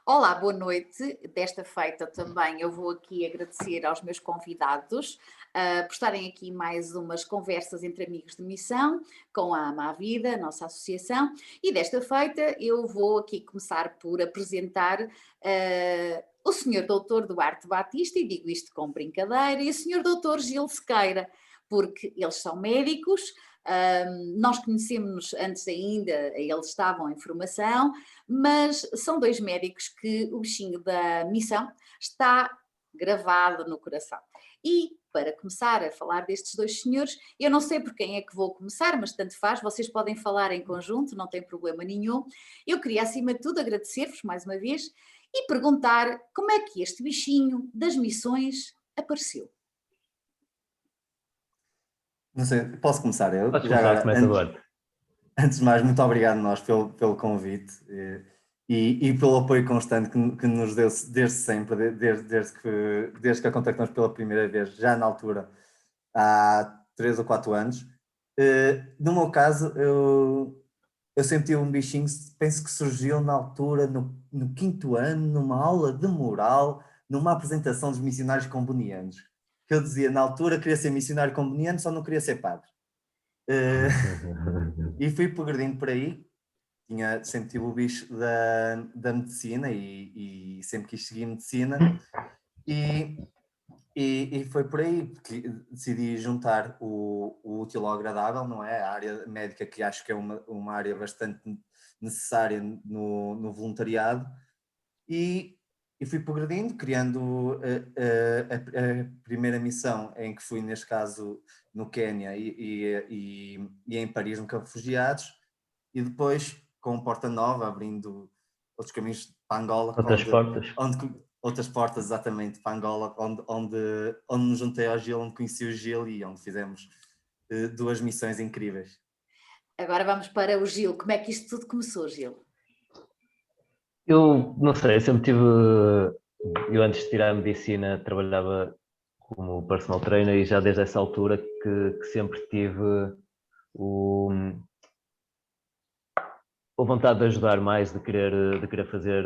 Olá, boa noite. Desta feita também eu vou aqui agradecer aos meus convidados por estarem aqui mais umas conversas entre amigos de missão com a Ama a Vida, a nossa associação, e desta feita eu vou aqui começar por apresentar o Sr. Doutor Duarte Batista, e digo isto com brincadeira, e o Sr. Doutor Gil Sequeira, porque eles são médicos. Nós conhecemos antes ainda, eles estavam em formação, mas são dois médicos que o bichinho da missão está gravado no coração. E para começar a falar destes dois senhores, eu não sei por quem é que vou começar, mas tanto faz, vocês podem falar em conjunto, não tem problema nenhum. Eu queria, acima de tudo, agradecer-vos mais uma vez e perguntar como é que este bichinho das missões apareceu. Não sei, posso começar eu? Podes Já começar, agora, começa Eduardo. antes de mais, muito obrigado a nós pelo convite e pelo apoio constante que nos deu desde sempre, desde que a contactamos pela primeira vez, já na altura, há 3 ou 4 anos. No meu caso, eu senti um bichinho, penso que surgiu na altura, no 5º ano, numa aula de moral, numa apresentação dos missionários combonianos. Que eu dizia, na altura, queria ser missionário comboniano, só não queria ser padre. E fui progredindo por aí, sempre tive o bicho da medicina e sempre quis seguir medicina, e foi por aí que decidi juntar o útil ao agradável, não é? A área médica, que acho que é uma área bastante necessária no voluntariado, e fui progredindo, criando a primeira missão, em que fui, neste caso, no Quénia e em Paris, no campo de refugiados, e depois, com Porta Nova, abrindo outros caminhos para Angola. Outras portas. Outras portas, exatamente, para Angola, onde me juntei ao Gil, onde conheci o Gil e onde fizemos 2 missões incríveis. Agora vamos para o Gil. Como é que isto tudo começou, Gil? Eu não sei, sempre tive. Eu antes de tirar a medicina trabalhava como personal trainer e já desde essa altura que sempre tive a vontade de ajudar mais, de querer fazer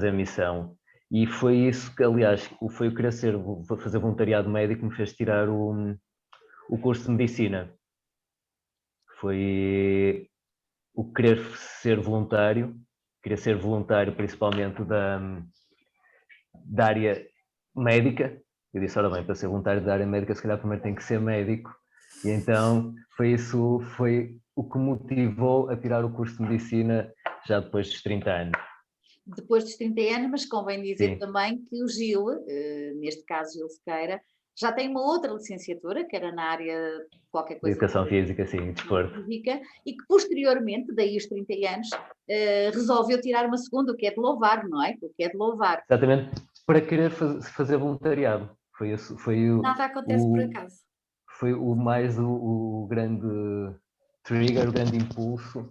a missão. E foi isso que, aliás, foi o querer fazer voluntariado médico que me fez tirar o curso de medicina. Foi o querer ser voluntário principalmente da área médica. Eu disse, ora bem, para ser voluntário da área médica, se calhar primeiro tem que ser médico. E então foi o que me motivou a tirar o curso de medicina já depois dos 30 anos. Depois dos 30 anos, mas convém dizer Sim. também que o Gil, neste caso Gil Sequeira, já tem uma outra licenciatura, que era na área de qualquer coisa. Educação física, sim, desporto. Física, e que posteriormente, daí os 30 anos, resolveu tirar uma segunda, o que é de louvar, não é? O que é de louvar. Exatamente, para querer fazer voluntariado. Nada acontece por acaso. Foi o grande trigger, o grande impulso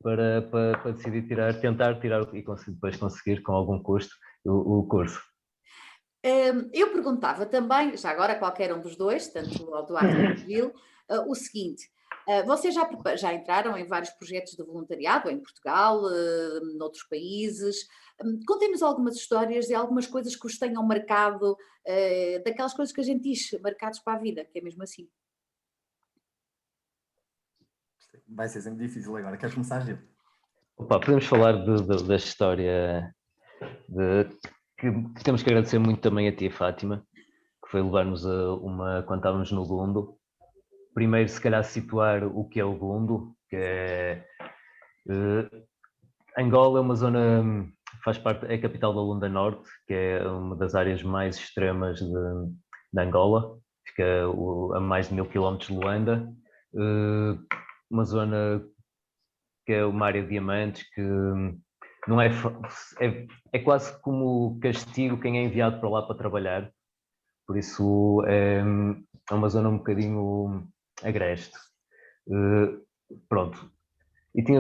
para decidir tentar tirar e depois conseguir com algum custo o curso. Eu perguntava também, já agora qualquer um dos dois, tanto ao Duarte como ao Gil, o seguinte: vocês já entraram em vários projetos de voluntariado, em Portugal, noutros países. Contem-nos algumas histórias de algumas coisas que os tenham marcado, daquelas coisas que a gente diz, marcados para a vida, que é mesmo assim. Vai ser sempre difícil agora. Queres começar, Gil? Podemos falar da história que temos que agradecer muito também a tia Fátima, que foi levar-nos quando estávamos no Lundo. Primeiro, se calhar, situar o que é o Lundo, que é... Angola é uma zona, faz parte, é a capital da Luanda Norte, que é uma das áreas mais extremas de Angola, fica a mais de 1000 km de Luanda. Uma zona que é uma área de diamantes, que não é quase como castigo quem é enviado para lá para trabalhar, por isso é uma zona um bocadinho agreste. Pronto, e tem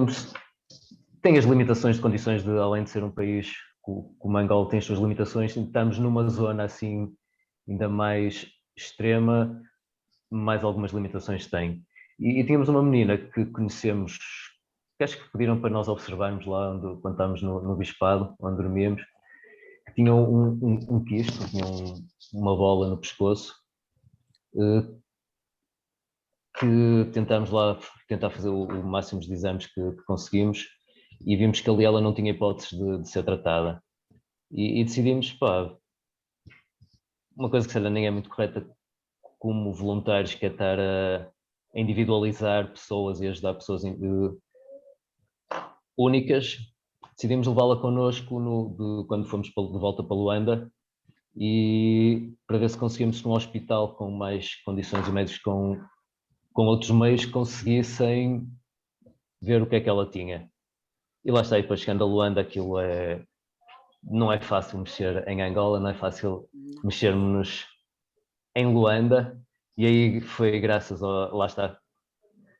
as limitações de condições além de ser um país como Angola tem as suas limitações, estamos numa zona assim ainda mais extrema, mais algumas limitações tem. E tínhamos uma menina que conhecemos, que acho que pediram para nós observarmos lá quando estávamos no Bispado, onde dormíamos, que tinha um quisto, tinha uma bola no pescoço, que tentámos lá tentar fazer o máximo de exames que conseguimos e vimos que ali ela não tinha hipóteses de ser tratada. E decidimos, pá, uma coisa que se calhar nem é muito correta como voluntários, que é estar a individualizar pessoas e ajudar pessoas únicas, decidimos levá-la connosco quando fomos de volta para Luanda e para ver se conseguimos num hospital com mais condições e médicos com outros meios que conseguissem ver o que é que ela tinha. E lá está, e depois chegando a Luanda, aquilo não é fácil mexer em Angola, não é fácil mexermos em Luanda, e aí foi graças lá está,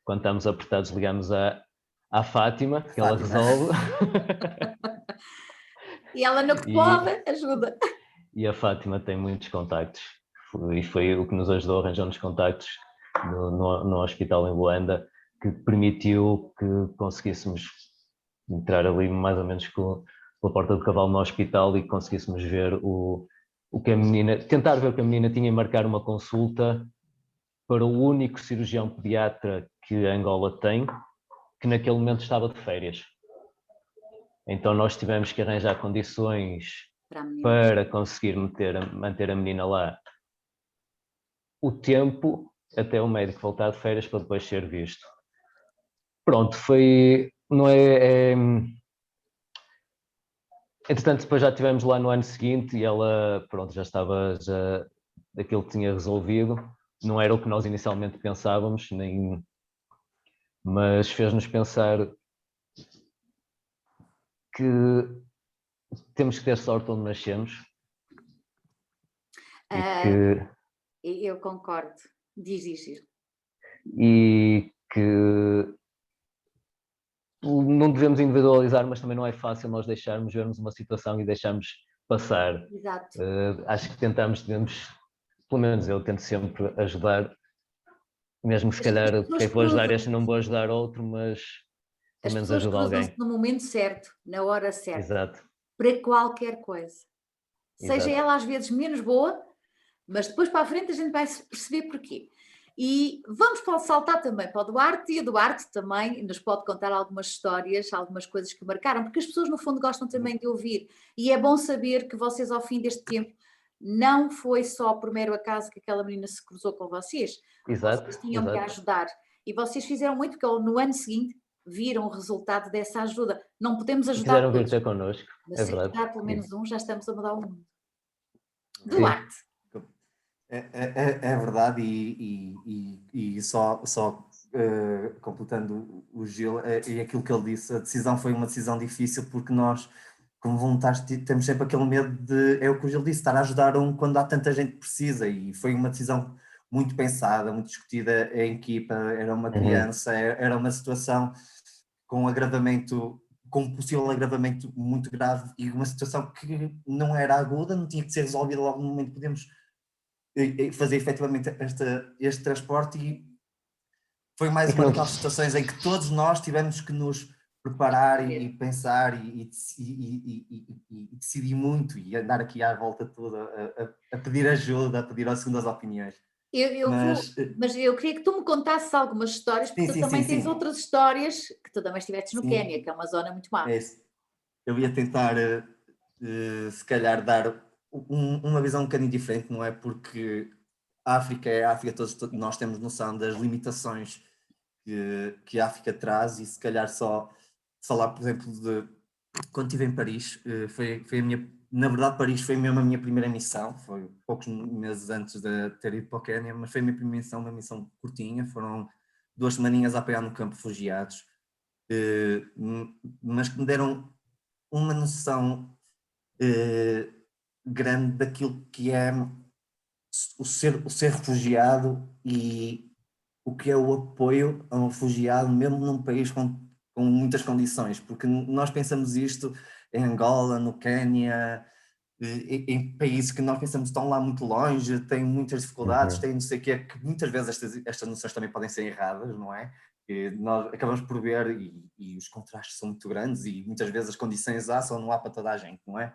quando estamos apertados ligamos à Fátima, que ela resolve. E ela no que pode, ajuda. E a Fátima tem muitos contactos, e foi o que nos ajudou a arranjar uns contactos no hospital em Luanda, que permitiu que conseguíssemos entrar ali mais ou menos pela porta do cavalo no hospital e conseguíssemos ver o que a menina, tentar ver o que a menina tinha e marcar uma consulta para o único cirurgião pediatra que a Angola tem, que naquele momento estava de férias. Então nós tivemos que arranjar condições para conseguir manter a menina lá o tempo até o médico voltar de férias para depois ser visto. Pronto, foi... Não é... Entretanto, depois já estivemos lá no ano seguinte e ela, pronto, já estava, aquilo que tinha resolvido. Não era o que nós inicialmente pensávamos, mas fez-nos pensar que temos que ter sorte onde nascemos. Eu concordo. Diz. E que não devemos individualizar, mas também não é fácil nós vermos uma situação e deixarmos passar. Exato. Acho que devemos, pelo menos eu tento sempre ajudar, mesmo se calhar quem vou ajudar este não vou ajudar outro, mas pelo menos ajuda alguém. As pessoas cruzam-se no momento certo, na hora certa. Exato. Para qualquer coisa. Exato. Seja ela às vezes menos boa, mas depois para a frente a gente vai perceber porquê. E vamos saltar também para o Duarte, e o Duarte também nos pode contar algumas histórias, algumas coisas que marcaram, porque as pessoas no fundo gostam também de ouvir, e é bom saber que vocês ao fim deste tempo não foi só por mero acaso que aquela menina se cruzou com vocês. Exato. Vocês tinham que ajudar, e vocês fizeram muito, porque no ano seguinte viram o resultado dessa ajuda. Não podemos ajudar quiseram vir ter connosco, mas é se verdade. ajudar pelo menos um, já estamos a mudar o mundo. Duarte. É verdade, e só completando o Gil, e aquilo que ele disse, a decisão foi uma decisão difícil porque nós, como voluntários, temos sempre aquele medo é o que o Gil disse, estar a ajudar quando há tanta gente que precisa, e foi uma decisão muito pensada, muito discutida em equipa, era uma criança, era uma situação com agravamento, com um possível agravamento muito grave, e uma situação que não era aguda, não tinha que ser resolvida logo no momento, podemos fazer efetivamente este transporte, e foi mais uma daquelas situações em que todos nós tivemos que nos preparar e pensar e decidir muito e andar aqui à volta toda a pedir ajuda, a pedir as segundas opiniões. Mas eu queria que tu me contasses algumas histórias, porque tu também tens outras histórias que tu também estiveste no Quénia, que é uma zona muito má. É isso. Eu ia tentar, se calhar, dar uma visão um bocadinho diferente, não é? Porque a África, todos nós temos noção das limitações que a África traz, e se calhar só falar, por exemplo, de quando estive em Paris, foi a minha, na verdade Paris foi mesmo a minha primeira missão, foi poucos meses antes de ter ido para o Quénia, mas foi a minha primeira missão, uma missão curtinha, foram 2 semaninhas a apoiar no campo de refugiados, mas que me deram uma noção grande daquilo que é o ser refugiado e o que é o apoio a um refugiado, mesmo num país com muitas condições, porque nós pensamos isto em Angola, no Quénia, em países que nós pensamos que estão lá muito longe, têm muitas dificuldades, têm não sei o quê, que muitas vezes estas noções também podem ser erradas, não é? Que nós acabamos por ver e os contrastes são muito grandes e muitas vezes as condições são não há para toda a gente, não é?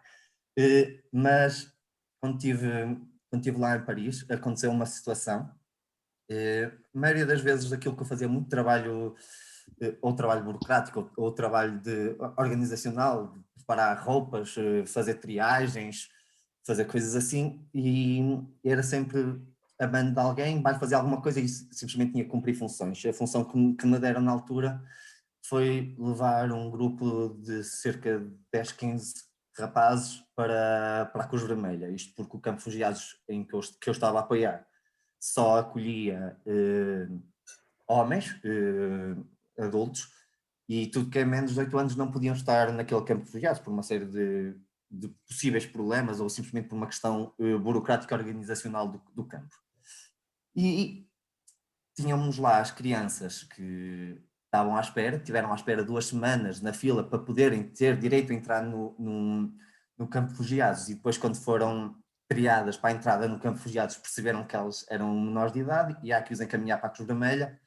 Mas quando estive lá em Paris, aconteceu uma situação, a maioria das vezes daquilo que eu fazia muito trabalho, ou trabalho burocrático, ou trabalho organizacional, de preparar roupas, fazer triagens, fazer coisas assim, e era sempre a mando de alguém, vai fazer alguma coisa e simplesmente tinha que cumprir funções. A função que me deram na altura foi levar um grupo de cerca de 10, 15 rapazes para a Cruz Vermelha, isto porque o campo de refugiados que eu estava a apoiar só acolhia homens, adultos, e tudo que é menos de 8 anos não podiam estar naquele campo de refugiados por uma série de possíveis problemas ou simplesmente por uma questão burocrática organizacional do campo. E tínhamos lá as crianças que estavam à espera, tiveram à espera 2 semanas na fila para poderem ter direito a entrar no campo de refugiados, e depois quando foram triadas para a entrada no campo de refugiados perceberam que elas eram menores de idade e há que os encaminhar para a Cruz Vermelha.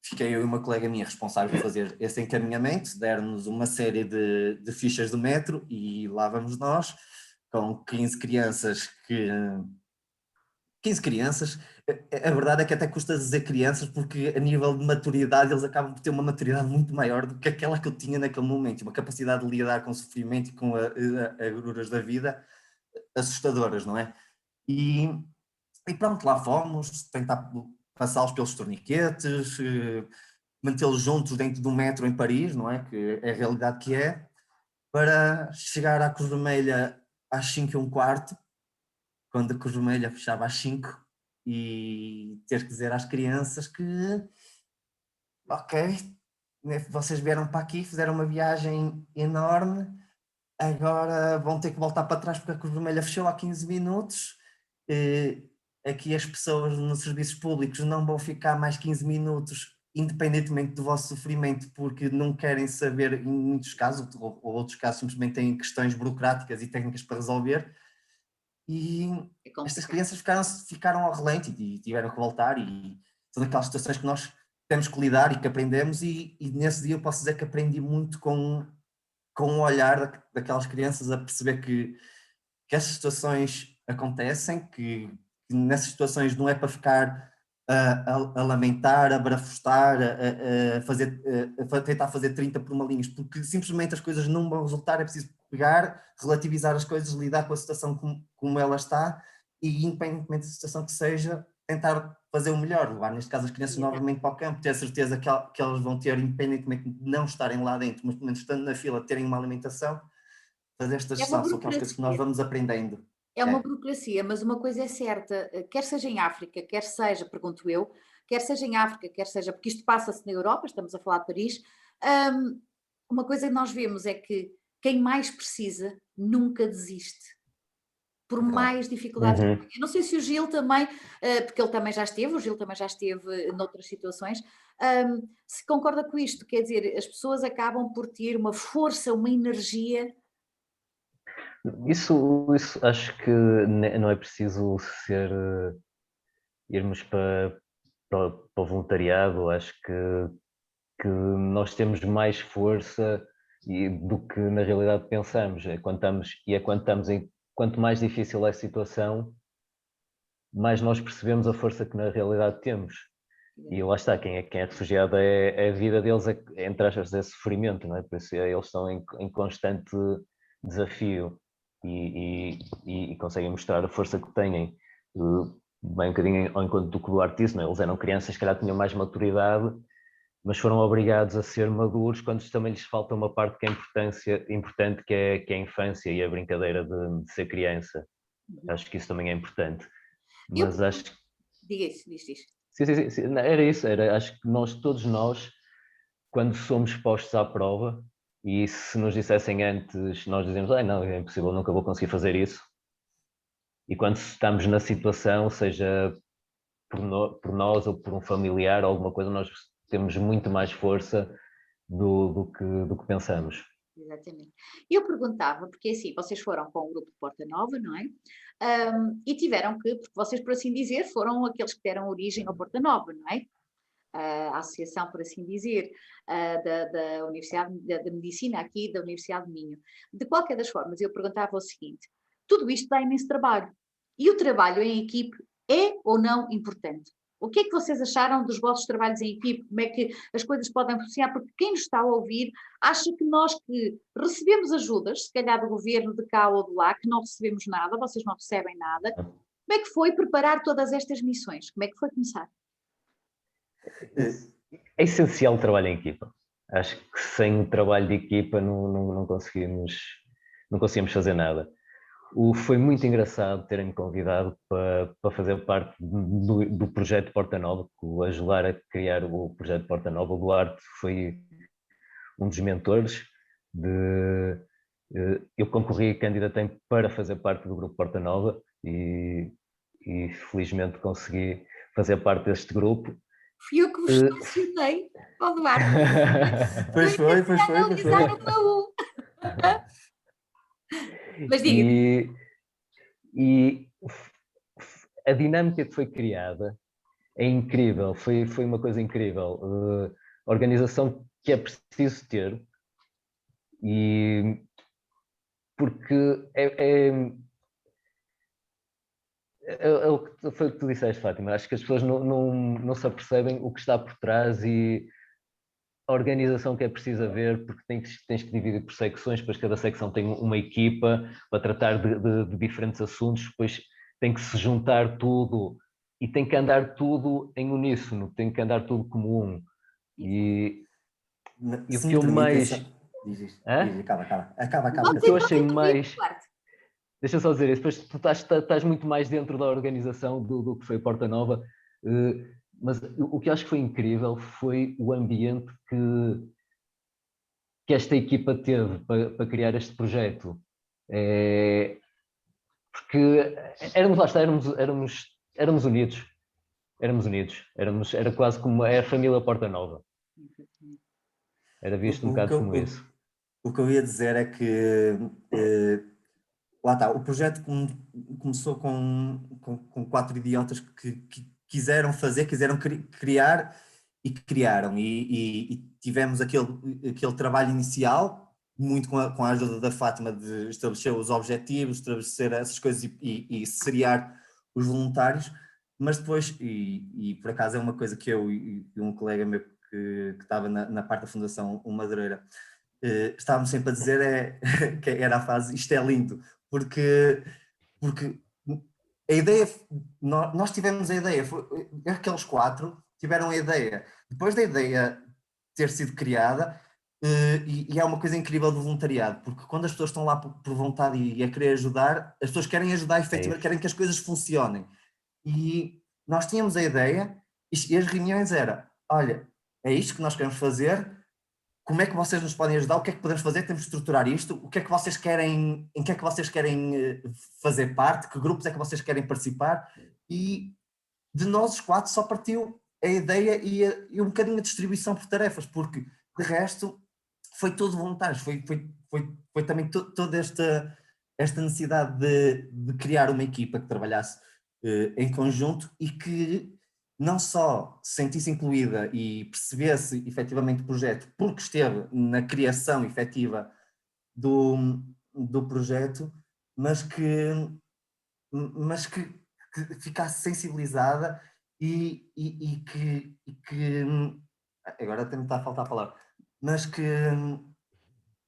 Fiquei eu e uma colega minha responsáveis por fazer esse encaminhamento, deram-nos uma série de fichas do metro e lá vamos nós, com 15 crianças 15 crianças, a verdade é que até custa dizer crianças, porque a nível de maturidade eles acabam por ter uma maturidade muito maior do que aquela que eu tinha naquele momento, uma capacidade de lidar com o sofrimento e com as agruras da vida assustadoras, não é? E pronto, lá fomos, tentar passá-los pelos torniquetes, mantê-los juntos dentro do metro em Paris, não é? Que é a realidade que é, para chegar à Cruz Vermelha às 5h15, quando a Cruz Vermelha fechava às 5, e ter que dizer às crianças que, ok, vocês vieram para aqui, fizeram uma viagem enorme, agora vão ter que voltar para trás porque a Cruz Vermelha fechou há 15 minutos, aqui as pessoas nos serviços públicos não vão ficar mais 15 minutos independentemente do vosso sofrimento, porque não querem saber, em muitos casos, ou outros casos simplesmente têm questões burocráticas e técnicas para resolver. E estas crianças ficaram ao relento e tiveram que voltar, e são aquelas situações que nós temos que lidar e que aprendemos, e nesse dia eu posso dizer que aprendi muito com o olhar daquelas crianças, a perceber que essas situações acontecem, que nessas situações não é para ficar a lamentar, a barafustar, a tentar fazer 30 por uma linha, porque simplesmente as coisas não vão resultar, é preciso pegar, relativizar as coisas, lidar com a situação como ela está, e independentemente da situação que seja, tentar fazer o melhor, levar neste caso as crianças novamente para o campo, ter a certeza que elas vão ter, independentemente de não estarem lá dentro, mas pelo menos estando na fila, terem uma alimentação, fazer esta gestão, são aquelas coisas que nós vamos aprendendo. É uma burocracia, mas uma coisa é certa, quer seja em África, quer seja, pergunto eu, quer seja em África, quer seja, porque isto passa-se na Europa, estamos a falar de Paris, uma coisa que nós vemos é que quem mais precisa nunca desiste, por mais dificuldades que tenha. Eu não sei se o Gil também, porque ele também já esteve, o Gil também já esteve noutras situações, se concorda com isto, quer dizer, as pessoas acabam por ter uma força, uma energia. Isso acho que não é preciso irmos para o voluntariado. Acho que nós temos mais força do que na realidade pensamos. Quanto mais difícil é a situação, mais nós percebemos a força que na realidade temos. E lá está, quem é refugiado, a vida deles entre aspas, é sofrimento, não é? Por isso eles estão em constante desafio e conseguem mostrar a força que têm. Bem um bocadinho ao encontro do que o Duarte disse, não é? Eles eram crianças, se calhar tinham mais maturidade, mas foram obrigados a ser maduros quando também lhes falta uma parte que é importante, que é a infância e a brincadeira de ser criança. Acho que isso também é importante. Mas acho que... Diga isso, diz. Sim. Era isso, acho que todos nós, quando somos postos à prova, e se nos dissessem antes, nós dizemos, não, é impossível, nunca vou conseguir fazer isso. E quando estamos na situação, seja por nós ou por um familiar ou alguma coisa, nós temos muito mais força do que pensamos. Exatamente. Eu perguntava, porque assim, vocês foram com o grupo de Porta Nova, não é? E tiveram que, porque vocês, por assim dizer, foram aqueles que deram origem ao Porta Nova, não é? A associação, por assim dizer, da Universidade da Medicina aqui da Universidade de Minho. De qualquer das formas, eu perguntava o seguinte: tudo isto dá imenso trabalho. E o trabalho em equipe é ou não importante? O que é que vocês acharam dos vossos trabalhos em equipe? Como é que as coisas podem funcionar? Porque quem nos está a ouvir acha que nós que recebemos ajudas, se calhar do governo de cá ou de lá, que não recebemos nada, vocês não recebem nada. Como é que foi preparar todas estas missões? Como é que foi começar? É essencial o trabalho em equipa. Acho que sem o trabalho de equipa não conseguimos fazer nada. Foi muito engraçado terem-me convidado para fazer parte do projeto Porta Nova, ajudar a criar o projeto Porta Nova. O Duarte foi um dos mentores. Eu concorri e candidatei para fazer parte do grupo Porta Nova e felizmente consegui fazer parte deste grupo. Fui eu que vos selecionei para o Duarte. Pois foi. Analisar um a um. Mas diga. E a dinâmica que foi criada é incrível, foi uma coisa incrível. A organização que é preciso ter, e porque foi o que tu disseste, Fátima. Acho que as pessoas não se apercebem o que está por trás e a organização que é preciso haver, porque tens que dividir por secções, depois cada secção tem uma equipa para tratar de diferentes assuntos, depois tem que se juntar tudo e tem que andar tudo em uníssono, tem que andar tudo como um. E o que eu mais... Acaba. O que eu achei mais... Deixa eu só dizer isso, depois tu estás muito mais dentro da organização do que foi Porta Nova, mas o que eu acho que foi incrível foi o ambiente que esta equipa teve para criar este projeto. Porque éramos unidos. Era quase como a família Porta Nova. Era visto um bocado como isso. O que eu ia dizer é que lá está, o projeto começou com 4 idiotas que quiseram criar e que criaram, e tivemos aquele trabalho inicial, muito com a ajuda da Fátima, de estabelecer os objetivos, estabelecer essas coisas e seriar os voluntários, mas depois, e por acaso é uma coisa que eu e um colega meu que estava na parte da Fundação O Madureira, estávamos sempre a dizer que era a fase, isto é lindo, porque a ideia, nós tivemos a ideia, aqueles 4 tiveram a ideia, depois da ideia ter sido criada, e é uma coisa incrível do voluntariado, porque quando as pessoas estão lá por vontade e a querer ajudar, as pessoas querem ajudar efetivamente, querem que as coisas funcionem. E nós tínhamos a ideia, e as reuniões era, olha, é isto que nós queremos fazer, como é que vocês nos podem ajudar, o que é que podemos fazer, temos de estruturar isto, o que é que vocês querem, em que é que vocês querem fazer parte, que grupos é que vocês querem participar, e de nós os 4 só partiu a ideia e um bocadinho a distribuição por tarefas, porque de resto foi tudo voluntário, foi também toda esta necessidade de criar uma equipa que trabalhasse em conjunto e que não só se sentisse incluída e percebesse efetivamente o projeto, porque esteve na criação efetiva do projeto, mas que ficasse sensibilizada e que agora até me está a faltar a palavra, mas que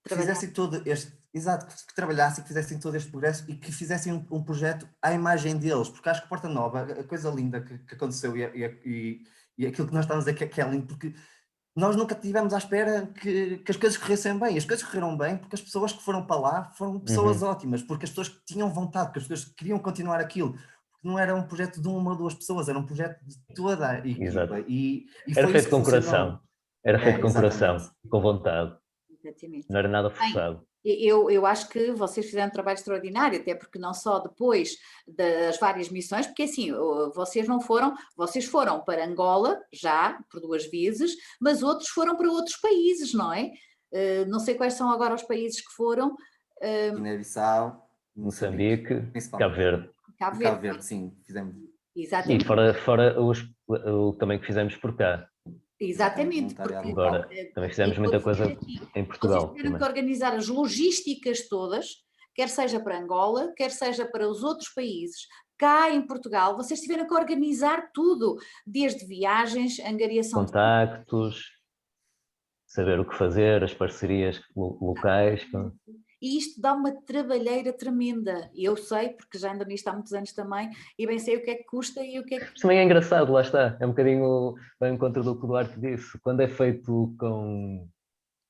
fizessem todo este, exato, que trabalhassem, que fizessem todo este progresso e que fizessem um projeto à imagem deles, porque acho que Porta Nova, a coisa linda que aconteceu e aquilo que nós estamos a dizer que é lindo, porque nós nunca tivemos à espera que as coisas corressem bem, as coisas correram bem porque as pessoas que foram para lá foram pessoas ótimas, porque as pessoas tinham vontade, porque as pessoas queriam continuar aquilo, porque não era um projeto de 1 ou 2 pessoas, era um projeto de toda a equipa. E era feito com coração, era feito com coração, com vontade. Exatamente. Não era nada forçado. Bem, eu acho que vocês fizeram um trabalho extraordinário, até porque não só depois das várias missões, porque assim, vocês foram para Angola, já, por 2 vezes, mas outros foram para outros países, não é? Não sei quais são agora os países que foram. Guiné-Bissau, Moçambique, principalmente. Cabo Verde. Cabo Cabo Verde. Verde, sim, fizemos. E Exatamente. fora o também que fizemos por cá. Exatamente, porque Agora, também fizemos muita coisa em vocês Portugal. tiveram que organizar as logísticas todas, quer seja para Angola, quer seja para os outros países. Cá em Portugal, vocês tiveram que organizar tudo, desde viagens, angariação de Contactos, saber o que fazer, as parcerias locais. E isto dá uma trabalheira tremenda. E eu sei, porque já ando nisto há muitos anos também, e bem sei o que é que custa e o que é que... Mas também é engraçado, lá está. É um bocadinho ao encontro do que o Duarte disse. Quando é feito com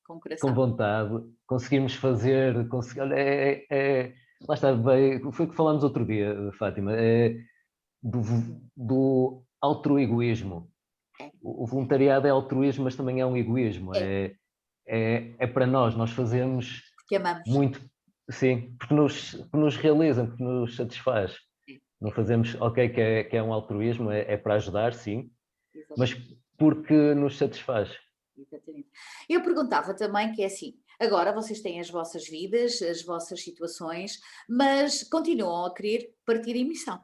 Com coração. vontade, conseguimos fazer. Olha, lá está, foi o que falámos outro dia, Fátima. É do altruegoísmo. O voluntariado é altruísmo, mas também é um egoísmo. É para nós fazemos Porque amamos. muito, sim, porque nos realiza, porque nos satisfaz. Não fazemos, ok, que é um altruísmo, é para ajudar, sim, mas porque nos satisfaz. Exatamente. Eu perguntava também que é assim, agora vocês têm as vossas vidas, as vossas situações, mas continuam a querer partir em missão.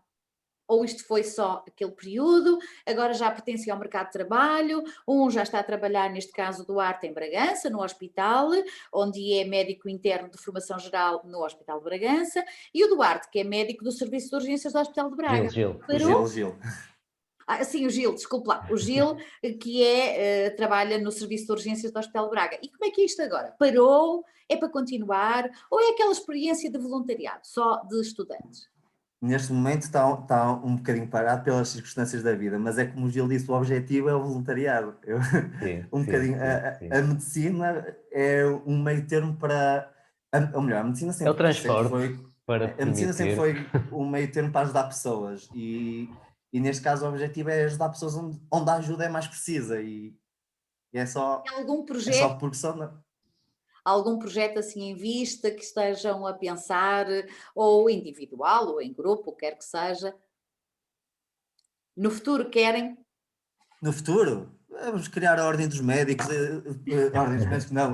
Ou isto foi só aquele período, agora já pertencem ao mercado de trabalho, já está a trabalhar, neste caso, o Duarte em Bragança, no hospital, onde é médico interno de formação geral no Hospital de Bragança, e o Duarte, que é médico do Serviço de Urgências do Hospital de Braga. Gil. Gil. Sim, o Gil, desculpe lá, o Gil que trabalha no Serviço de Urgências do Hospital de Braga. E como é que é isto agora? Parou? É para continuar? Ou é aquela experiência de voluntariado, só de estudantes? Neste momento está um bocadinho parado pelas circunstâncias da vida, mas é como o Gil disse, o objetivo é o voluntariado. A medicina é um meio termo para... Ou melhor, a medicina sempre, é o transporte a medicina sempre foi um meio termo para ajudar pessoas e neste caso o objetivo é ajudar pessoas onde a ajuda é mais precisa e é só... Algum projeto? É só porque só... Algum projeto assim em vista que estejam a pensar, ou individual, ou em grupo, quer que seja? No futuro querem? No futuro, vamos criar a Ordem dos Médicos, a Ordem dos Médicos não,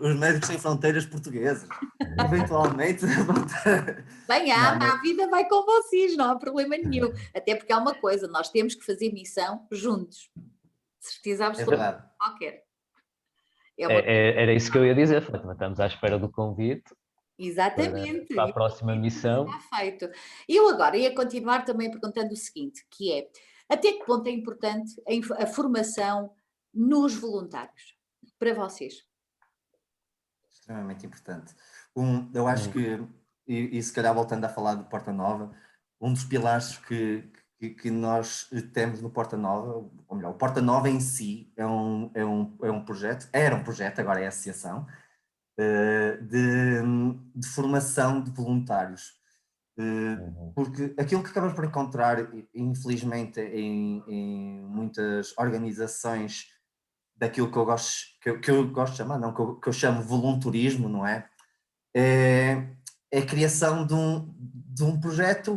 os Médicos Sem Fronteiras portugueses. Eventualmente. Bem, a vida vai com vocês, não há problema nenhum. Até porque há uma coisa, nós temos que fazer missão juntos. Certeza absoluta. Qualquer. Era isso que eu ia dizer, Fátima. Estamos à espera do convite. Exatamente. Para a próxima missão. Está feito. Eu agora ia continuar também perguntando o seguinte, que é, até que ponto é importante a formação nos voluntários, para vocês? Extremamente importante. Eu acho que, e se calhar voltando a falar de Porta Nova, um dos pilares que nós temos no Porta Nova, ou melhor, o Porta Nova em si era um projeto, agora é associação, de formação de voluntários. Porque aquilo que acabamos por encontrar, infelizmente, em muitas organizações daquilo que eu gosto, que eu gosto de chamar, não, que eu chamo volunturismo, não é? É a criação de um projeto,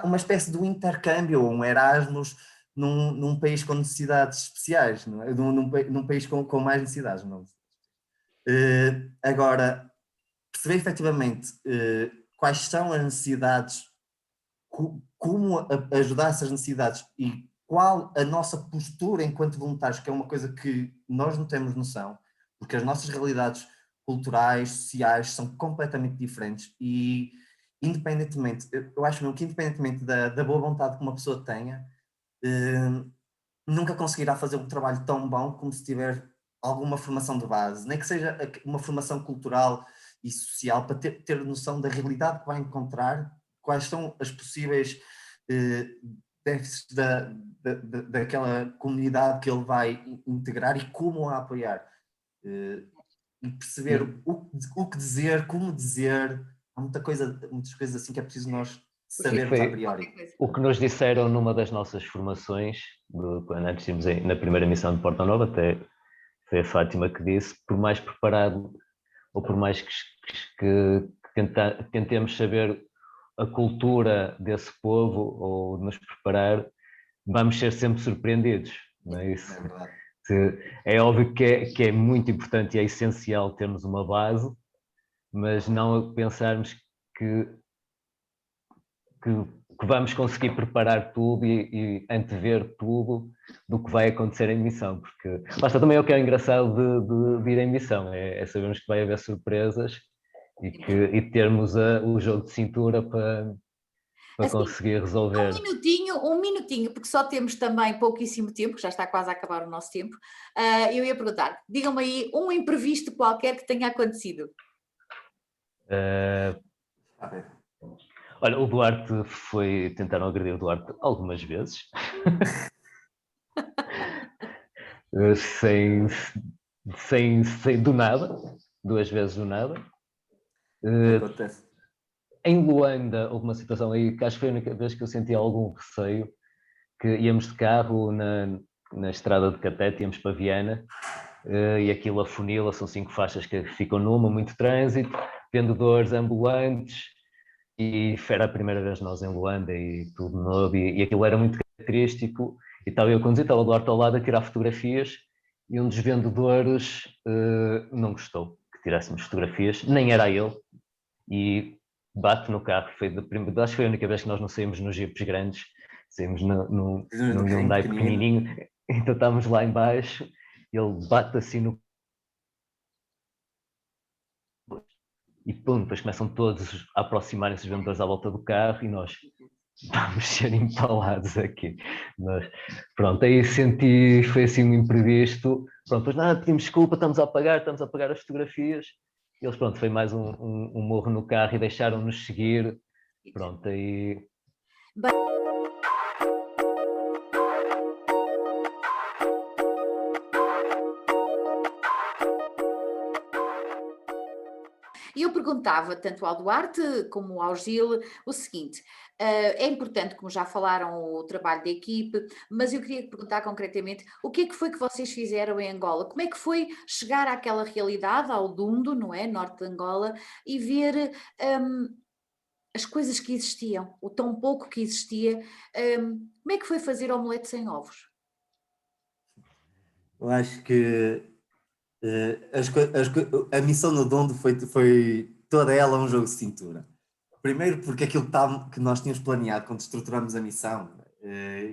uma espécie de um intercâmbio, um Erasmus num país com necessidades especiais, não é? Num país com mais necessidades. Não? Agora, perceber efetivamente quais são as necessidades, como ajudar essas necessidades e qual a nossa postura enquanto voluntários, que é uma coisa que nós não temos noção, porque as nossas realidades culturais, sociais, são completamente diferentes e independentemente, eu acho mesmo que independentemente da boa vontade que uma pessoa tenha, nunca conseguirá fazer um trabalho tão bom como se tiver alguma formação de base, nem que seja uma formação cultural e social, para ter noção da realidade que vai encontrar, quais são as possíveis déficits daquela comunidade que ele vai integrar e como a apoiar. E perceber o que dizer, como dizer, há muitas coisas assim que é preciso nós sabermos a priori. O que nos disseram numa das nossas formações, quando antes tínhamos na primeira missão de Porta Nova, até foi a Fátima que disse, por mais preparado ou por mais que tentemos saber a cultura desse povo ou nos preparar, vamos ser sempre surpreendidos, não é isso? É verdade. É óbvio que é muito importante e é essencial termos uma base, mas não pensarmos que, que vamos conseguir preparar tudo e antever tudo do que vai acontecer em missão, porque basta também é o que é engraçado de ir em missão, é sabermos que vai haver surpresas e termos o jogo de cintura para Assim, conseguir resolver. Um minutinho, porque só temos também pouquíssimo tempo, já está quase a acabar o nosso tempo. Eu ia perguntar, digam-me aí um imprevisto qualquer que tenha acontecido. Olha, o Duarte tentaram agredir o Duarte algumas vezes. sem do nada, 2 vezes do nada. Acontece. Em Luanda houve uma situação aí que acho que foi a única vez que eu senti algum receio, que íamos de carro na estrada de Catete, íamos para Viana, e aquilo afunila, são 5 faixas que ficam numa, muito trânsito, vendedores ambulantes, e era a primeira vez nós em Luanda e tudo novo, e aquilo era muito característico, e estava eu a conduzir, estava o Duarte ao lado a tirar fotografias, e um dos vendedores não gostou que tirássemos fotografias, nem era ele, e bate no carro. Acho que foi a única vez que nós não saímos nos jipes grandes, saímos no Hyundai pequenininho, então estávamos lá embaixo, ele bate assim no... E pum, depois começam todos a aproximarem-se os vendedores à volta do carro e nós vamos ser empalados aqui. Pronto, aí foi assim um imprevisto. Pronto, depois nada, pedimos desculpa, estamos a apagar as fotografias. E eles, pronto, foi mais um morro no carro e deixaram-nos seguir. Pronto, aí... E eu perguntava tanto ao Duarte como ao Gil o seguinte: é importante, como já falaram, o trabalho da equipe, mas eu queria perguntar concretamente o que é que foi que vocês fizeram em Angola? Como é que foi chegar àquela realidade, ao Dundo, não é? Norte de Angola, e ver as coisas que existiam, o tão pouco que existia. Como é que foi fazer omelete sem ovos? Eu acho que a missão no Dondo foi toda ela um jogo de cintura. Primeiro porque aquilo que nós tínhamos planeado quando estruturamos a missão,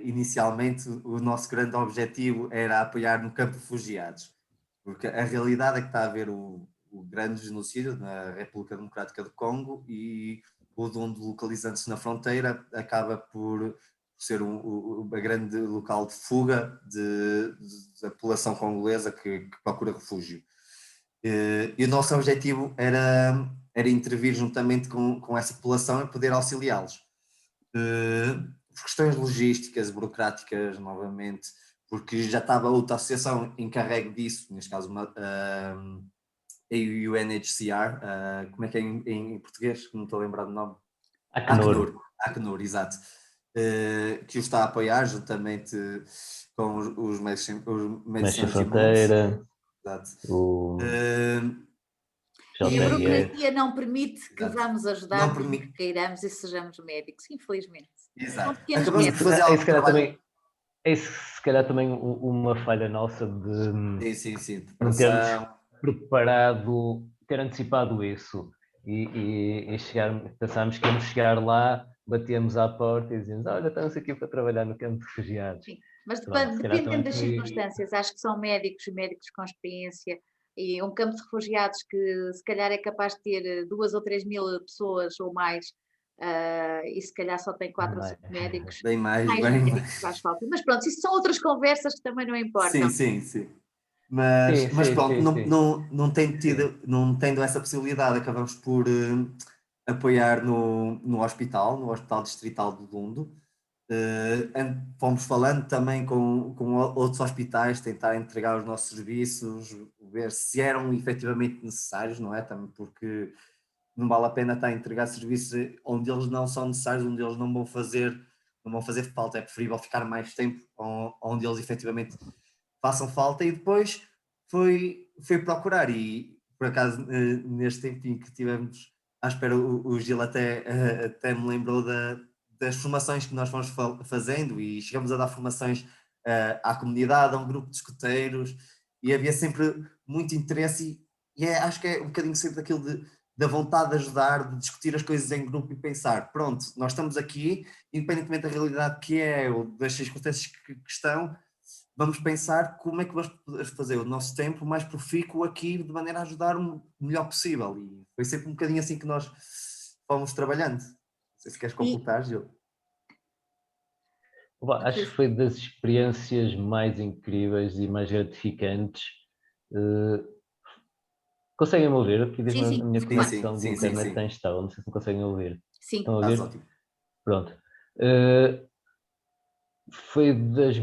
inicialmente o nosso grande objetivo era apoiar no campo de refugiados, porque a realidade é que está a haver o grande genocídio na República Democrática do Congo e o Dondo, localizando-se na fronteira, acaba por ser um grande local de fuga da população congolesa que procura refúgio. E o nosso objetivo era intervir juntamente com essa população e poder auxiliá-los. Por questões logísticas, burocráticas, novamente, porque já estava outra associação encarregue disso, neste caso a UNHCR, como é que é em português? Não estou a lembrar do nome. Acnur, exato. Que o está a apoiar juntamente com os Médicos Sem Fronteira, exato. E a burocracia não permite que vamos ajudar, não que queiramos e sejamos médicos, infelizmente. Exato. Acabamos de fazer algo se calhar também uma falha nossa de sim. não termos preparado, ter antecipado isso e pensámos que íamos chegar lá, batíamos à porta e dizíamos: olha, estamos aqui para trabalhar no campo de refugiados. Sim, mas dependendo das circunstâncias, acho que são médicos com experiência, e um campo de refugiados que se calhar é capaz de ter 2 ou 3 mil pessoas ou mais, e se calhar só tem 4 ou 5 médicos. Bem mais. Faz falta. Mas pronto, isso são outras conversas que também não importam. Sim. Mas pronto, não tendo essa possibilidade, acabamos por apoiar no Hospital Distrital do Dundo. Fomos falando também com outros hospitais, tentar entregar os nossos serviços, ver se eram efetivamente necessários, não é? Também porque não vale a pena estar a entregar serviços onde eles não são necessários, onde eles não vão fazer falta. É preferível ficar mais tempo onde eles efetivamente façam falta, e depois foi procurar. E por acaso neste tempinho que tivemos à espera, o Gil até me lembrou das formações que nós fomos fazendo, e chegamos a dar formações à comunidade, a um grupo de escuteiros, e havia sempre muito interesse e acho que é um bocadinho sempre daquilo da vontade de ajudar, de discutir as coisas em grupo e pensar, pronto, nós estamos aqui, independentemente da realidade que é ou das circunstâncias que estão, vamos pensar como é que vamos fazer o nosso tempo mais profícuo aqui de maneira a ajudar o melhor possível. E foi sempre um bocadinho assim que nós fomos trabalhando. Não sei se queres completar, Gil. Acho que foi das experiências mais incríveis e mais gratificantes. Conseguem-me ouvir? Aqui diz-me a minha conexão de internet está instável, não sei se me conseguem ouvir. Sim, estão a ouvir? Ótimo. Pronto. Foi das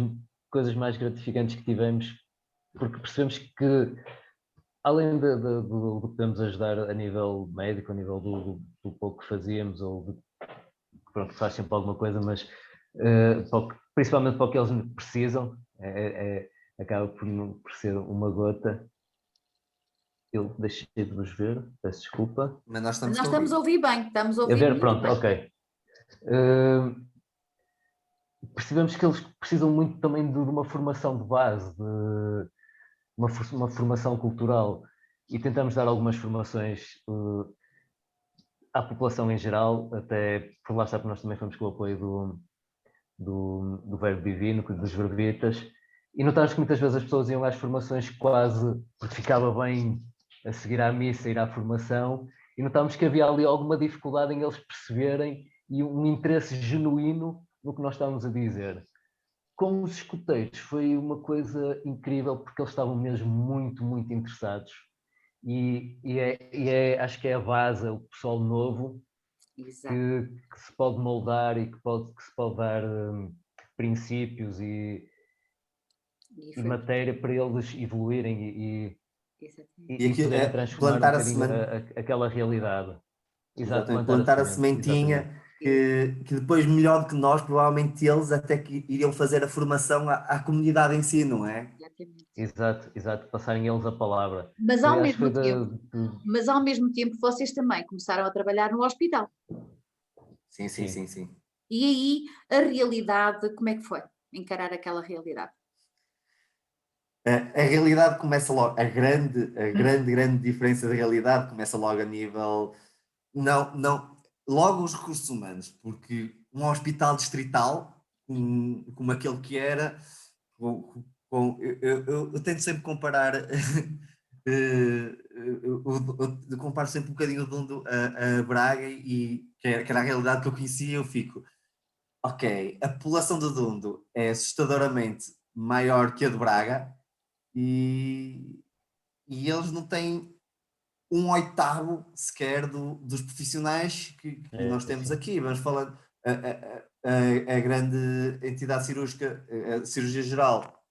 coisas mais gratificantes que tivemos, porque percebemos que, além do que podemos ajudar a nível médico, a nível do pouco que fazíamos, ou pronto, faz sempre alguma coisa, mas principalmente para o que eles precisam, acaba por ser uma gota. Eu deixei de vos ver, peço desculpa. Mas nós estamos a ouvir bem, estamos a ouvir ver, pronto, bem. Ok. Percebemos que eles precisam muito também de uma formação de base, de uma formação cultural, e tentamos dar algumas formações à população em geral, até por lá está, porque nós também fomos com o apoio do Verbo Divino, dos verbitas, e notámos que muitas vezes as pessoas iam às formações quase porque ficava bem a seguir à missa, ir à formação, e notámos que havia ali alguma dificuldade em eles perceberem e um interesse genuíno no que nós estávamos a dizer. Com os escuteiros foi uma coisa incrível, porque eles estavam mesmo muito, muito interessados, acho que é a base, o pessoal novo que se pode moldar e que se pode dar princípios e matéria para eles evoluírem e poderem transformar um bocadinho aquela realidade. Exatamente, plantar a sementinha que depois, melhor do que nós, provavelmente eles até que iriam fazer a formação à comunidade em si, não é? Exato, passarem eles a palavra. Mas ao mesmo tempo vocês também começaram a trabalhar no hospital. Sim. E aí a realidade, como é que foi? Encarar aquela realidade? A realidade começa logo, a grande diferença da realidade começa logo a nível, não, logo os recursos humanos, porque um hospital distrital, como aquele que era, eu tento sempre comparar, eu comparo sempre um bocadinho o Dundo a Braga, e que era a realidade que eu conhecia, eu fico, ok, a população do Dundo é assustadoramente maior que a de Braga, e eles não têm um oitavo sequer dos profissionais que nós temos aqui. Vamos falando, a grande entidade cirúrgica, a cirurgia geral,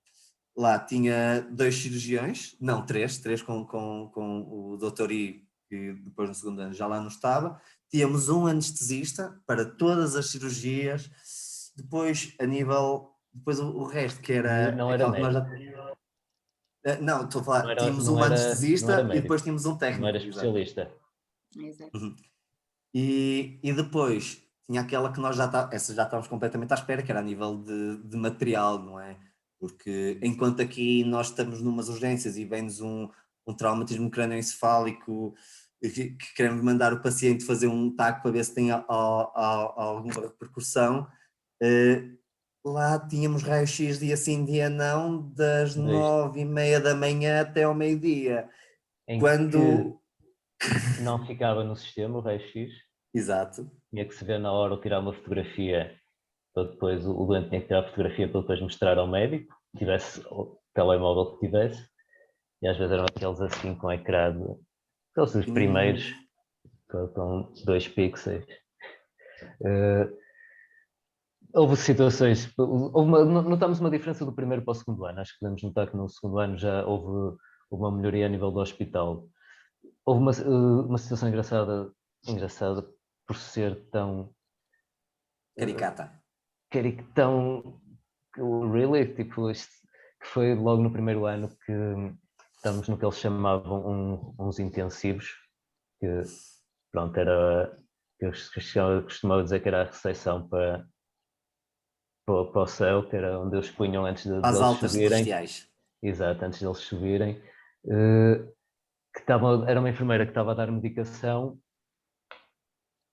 lá tinha 2 cirurgiões, não, 3 com o doutor I, que depois no segundo ano já lá não estava. Tínhamos um anestesista para todas as cirurgias, depois a nível, depois o resto que era... Não era médico. Não, estou a falar, tínhamos um anestesista e depois tínhamos um técnico. Não era especialista. Exato. E depois tinha aquela que nós essa já estávamos completamente à espera, que era a nível de material, não é? Porque enquanto aqui nós estamos numas urgências e vem-nos um traumatismo crânioencefálico, que queremos mandar o paciente fazer um TAC para ver se tem alguma repercussão, lá tínhamos raio-x dia sim, dia não, das 9h30 da manhã até ao meio-dia. Quando não ficava no sistema o raio-x. Exato. Tinha que se ver na hora ou tirar uma fotografia, para depois o doente tinha que tirar a fotografia para depois mostrar ao médico, tivesse o telemóvel que tivesse, e às vezes eram aqueles assim com ecrã, aqueles dos primeiros, com 2 pixels. Houve situações, notamos uma diferença do primeiro para o segundo ano. Acho que podemos notar que no segundo ano já houve uma melhoria a nível do hospital. Houve uma situação engraçada por ser tão caricata. Tão really, tipo, isto, que foi logo no primeiro ano que estamos no que eles chamavam uns intensivos, que pronto, era, eu costumava dizer que era a recepção para para o céu, que era onde eles punham antes As deles altas subirem. celestiais. Exato, antes deles subirem. Era uma enfermeira que estava a dar medicação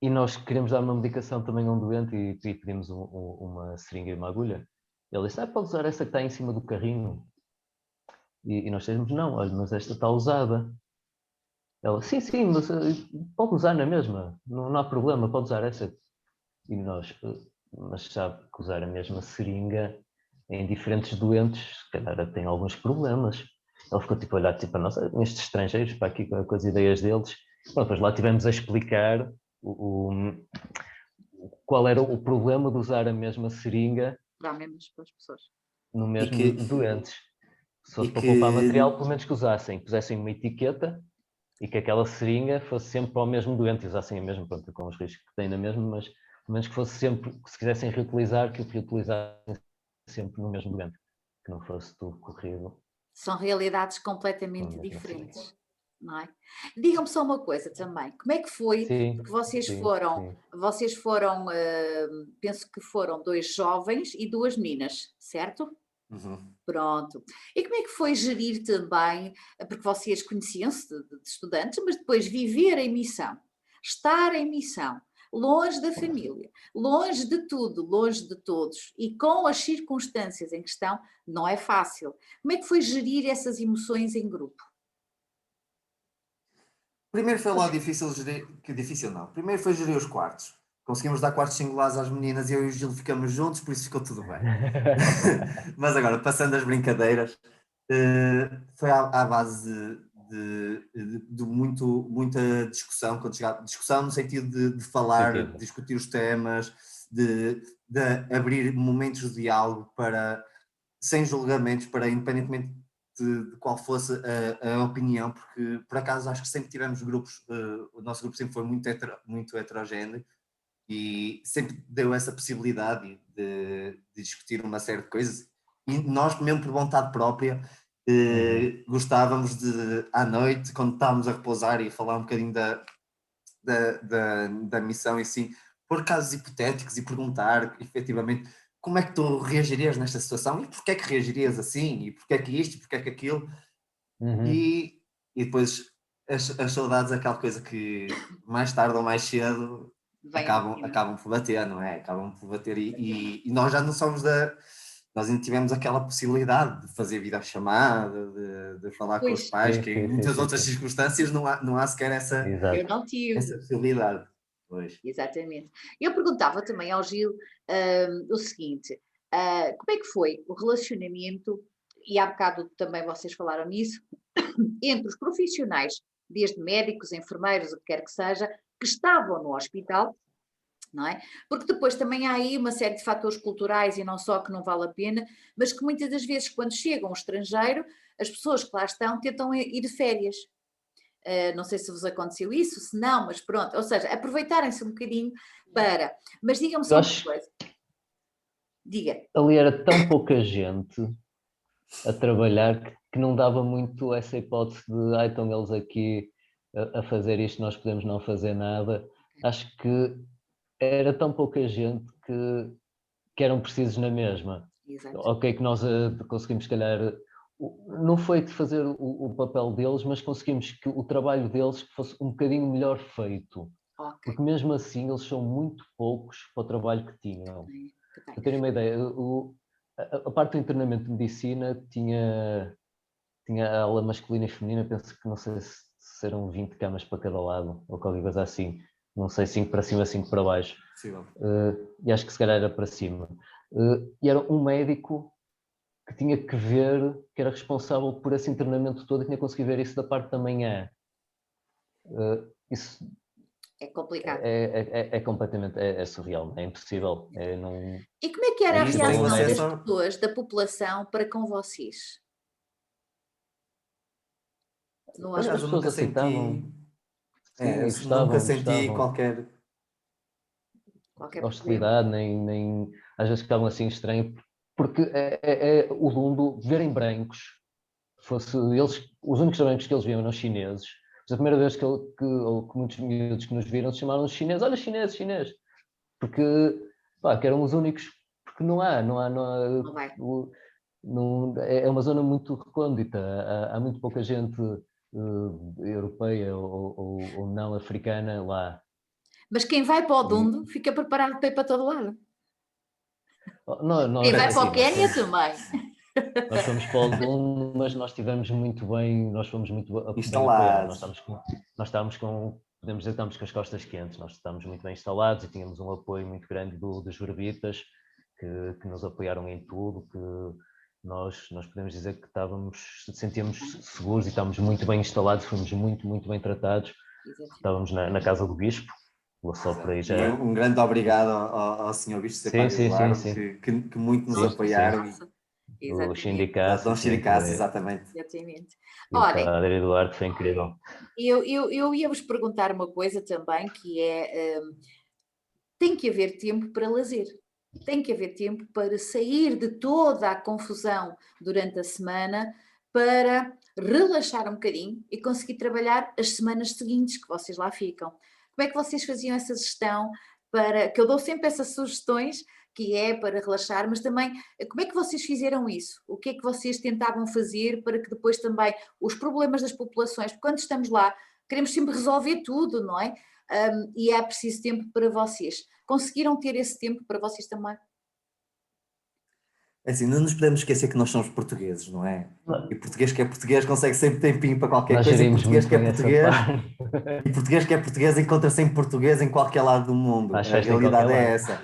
e nós queríamos dar uma medicação também a um doente e pedimos uma seringa e uma agulha. Ele disse, pode usar essa que está em cima do carrinho. E nós dissemos, não, olha, mas esta está usada. Ela, sim, mas pode usar na mesma, não há problema, pode usar essa. E nós, mas sabe que usar a mesma seringa em diferentes doentes, se calhar tem alguns problemas. Ele ficou tipo a olhar tipo, a nós, estes estrangeiros, para aqui com as ideias deles. Bom, depois lá tivemos a explicar qual era o problema de usar a mesma seringa Dá menos para as pessoas. no mesmo que- doentes. Se fosse e para que- poupar material, pelo menos que pusessem uma etiqueta e que aquela seringa fosse sempre para o mesmo doente e usassem a mesma, pronto, com os riscos que têm na mesma, mas pelo menos que fosse sempre, que se quisessem reutilizar, que o reutilizassem sempre no mesmo doente, que não fosse tudo corrido. São realidades completamente Mesmo assim. diferentes, não é? Digam-me só uma coisa também, como é que foi, Sim, porque vocês sim, foram, penso que foram 2 jovens e 2 meninas, certo? Uhum. Pronto. E como é que foi gerir também, porque vocês conheciam-se de estudantes, mas depois viver em missão, estar em missão, longe da família, longe de tudo, longe de todos e com as circunstâncias em questão, não é fácil. Como é que foi gerir essas emoções em grupo? Primeiro foi lá difícil gerir, que difícil não. Primeiro foi gerir os quartos. Conseguimos dar quartos singulares às meninas e eu e o Gil ficamos juntos, por isso ficou tudo bem. Mas agora, passando as brincadeiras, foi à base de muita discussão, discussão no sentido de falar, de discutir os temas, de abrir momentos de diálogo sem julgamentos, para independentemente de qual fosse a opinião, porque por acaso acho que sempre tivemos grupos, o nosso grupo sempre foi muito heterogéneo e sempre deu essa possibilidade de discutir uma série de coisas e nós mesmo por vontade própria gostávamos de à noite, quando estávamos a repousar e falar um bocadinho da missão e assim, pôr casos hipotéticos e perguntar efetivamente como é que tu reagirias nesta situação e porque é que reagirias assim e porque é que isto e porque é que aquilo e depois as saudades é aquela coisa que mais tarde ou mais cedo Vem de cima. acabam por bater, não é? Acabam por bater e nós já não somos nós ainda tivemos aquela possibilidade de fazer videochamada, de falar com os Pois, pais, que em muitas outras sim. circunstâncias não há sequer Exato. eu não tive. essa possibilidade. Pois. Exatamente. Eu perguntava também ao Gil o seguinte: como é que foi o relacionamento, e há bocado também vocês falaram nisso, entre os profissionais, desde médicos, enfermeiros, o que quer que seja, que estavam no hospital, não é? Porque depois também há aí uma série de fatores culturais e não só que não vale a pena, mas que muitas das vezes, quando chegam ao estrangeiro, as pessoas que lá estão tentam ir de férias. Não sei se vos aconteceu isso, se não, mas pronto, ou seja, aproveitarem-se um bocadinho para. Mas digam-me só uma coisa. Diga. Ali era tão pouca gente a trabalhar que não dava muito essa hipótese de estão eles aqui a fazer isto, nós podemos não fazer nada. Acho que era tão pouca gente que eram precisos na mesma. Exato. Ok, que nós conseguimos, se calhar, não foi de fazer o papel deles, mas conseguimos que o trabalho deles fosse um bocadinho melhor feito. Okay. Porque mesmo assim eles são muito poucos para o trabalho que tinham. Para terem uma ideia, a parte do internamento de medicina tinha a ala masculina e feminina, penso que não sei se eram 20 camas para cada lado, ou qualquer coisa assim. Não sei, 5 para cima, 5 para baixo. E acho que se calhar era para cima. E era um médico que tinha que ver, que era responsável por esse internamento todo e tinha conseguido ver isso da parte da manhã. Isso é complicado. É completamente surreal, é impossível. Não... E como é que era a reação das pessoas, da população, para com vocês? As pessoas aceitavam. Nunca senti qualquer hostilidade, nem às vezes ficavam assim estranho, porque o mundo verem brancos, fosse eles, os únicos brancos que eles viam eram chineses. Mas a primeira vez que muitos miúdos que nos viram se chamaram os chineses, olha chinês, porque eram os únicos, porque não há Não vai. é uma zona muito recôndita, há muito pouca gente europeia ou não africana lá. Mas quem vai para o E Dundo fica preparado para ir para todo lado. nós, Quem vai para assim, o Quénia também. nós fomos para o Doom, mas nós estivemos muito bem, nós fomos muito bem apoiados. Instalados. Nós estávamos com, podemos dizer que estávamos com as costas quentes, nós estávamos muito bem instalados e tínhamos um apoio muito grande dos Jurabitas, que nos apoiaram em tudo, que nós podemos dizer que sentíamos seguros e estávamos muito bem instalados, fomos muito bem tratados. Exatamente. Estávamos na casa do Bispo, só por aí já. E um grande obrigado ao Sr. Bispo Stefânio Eduardo, que muito nos apoiaram. O Xindicato. Dom Xindicato, exatamente. Exatamente. E o Padre Eduardo foi incrível. Eu ia-vos perguntar uma coisa também, que é, tem que haver tempo para lazer. Tem que haver tempo para sair de toda a confusão durante a semana, para relaxar um bocadinho e conseguir trabalhar as semanas seguintes que vocês lá ficam. Como é que vocês faziam essa gestão que eu dou sempre essas sugestões, que é para relaxar, mas também como é que vocês fizeram isso? O que é que vocês tentavam fazer para que depois também os problemas das populações, porque quando estamos lá queremos sempre resolver tudo, não é? E é preciso tempo para vocês. Conseguiram ter esse tempo para vocês também? Assim, não nos podemos esquecer que nós somos portugueses, não é? E português que é português consegue sempre tempinho para qualquer coisa. E português que é português, e português que é português encontra sempre português em qualquer lado do mundo. A realidade é essa.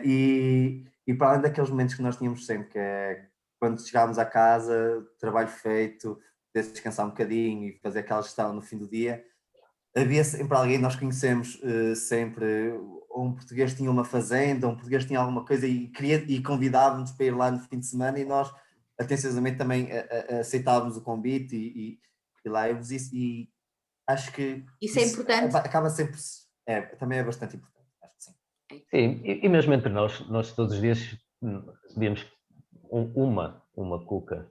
E para além daqueles momentos que nós tínhamos sempre, que é quando chegávamos à casa, trabalho feito, descansar um bocadinho e fazer aquela gestão no fim do dia, havia sempre alguém, nós conhecemos sempre, ou um português tinha uma fazenda, ou um português tinha alguma coisa e convidava-nos para ir lá no fim de semana, e nós atenciosamente também aceitávamos o convite e lá íamos, e acho que isso é importante. Acaba sempre, também é bastante importante, acho que sim. Sim, e mesmo entre nós todos os dias bebíamos uma cuca,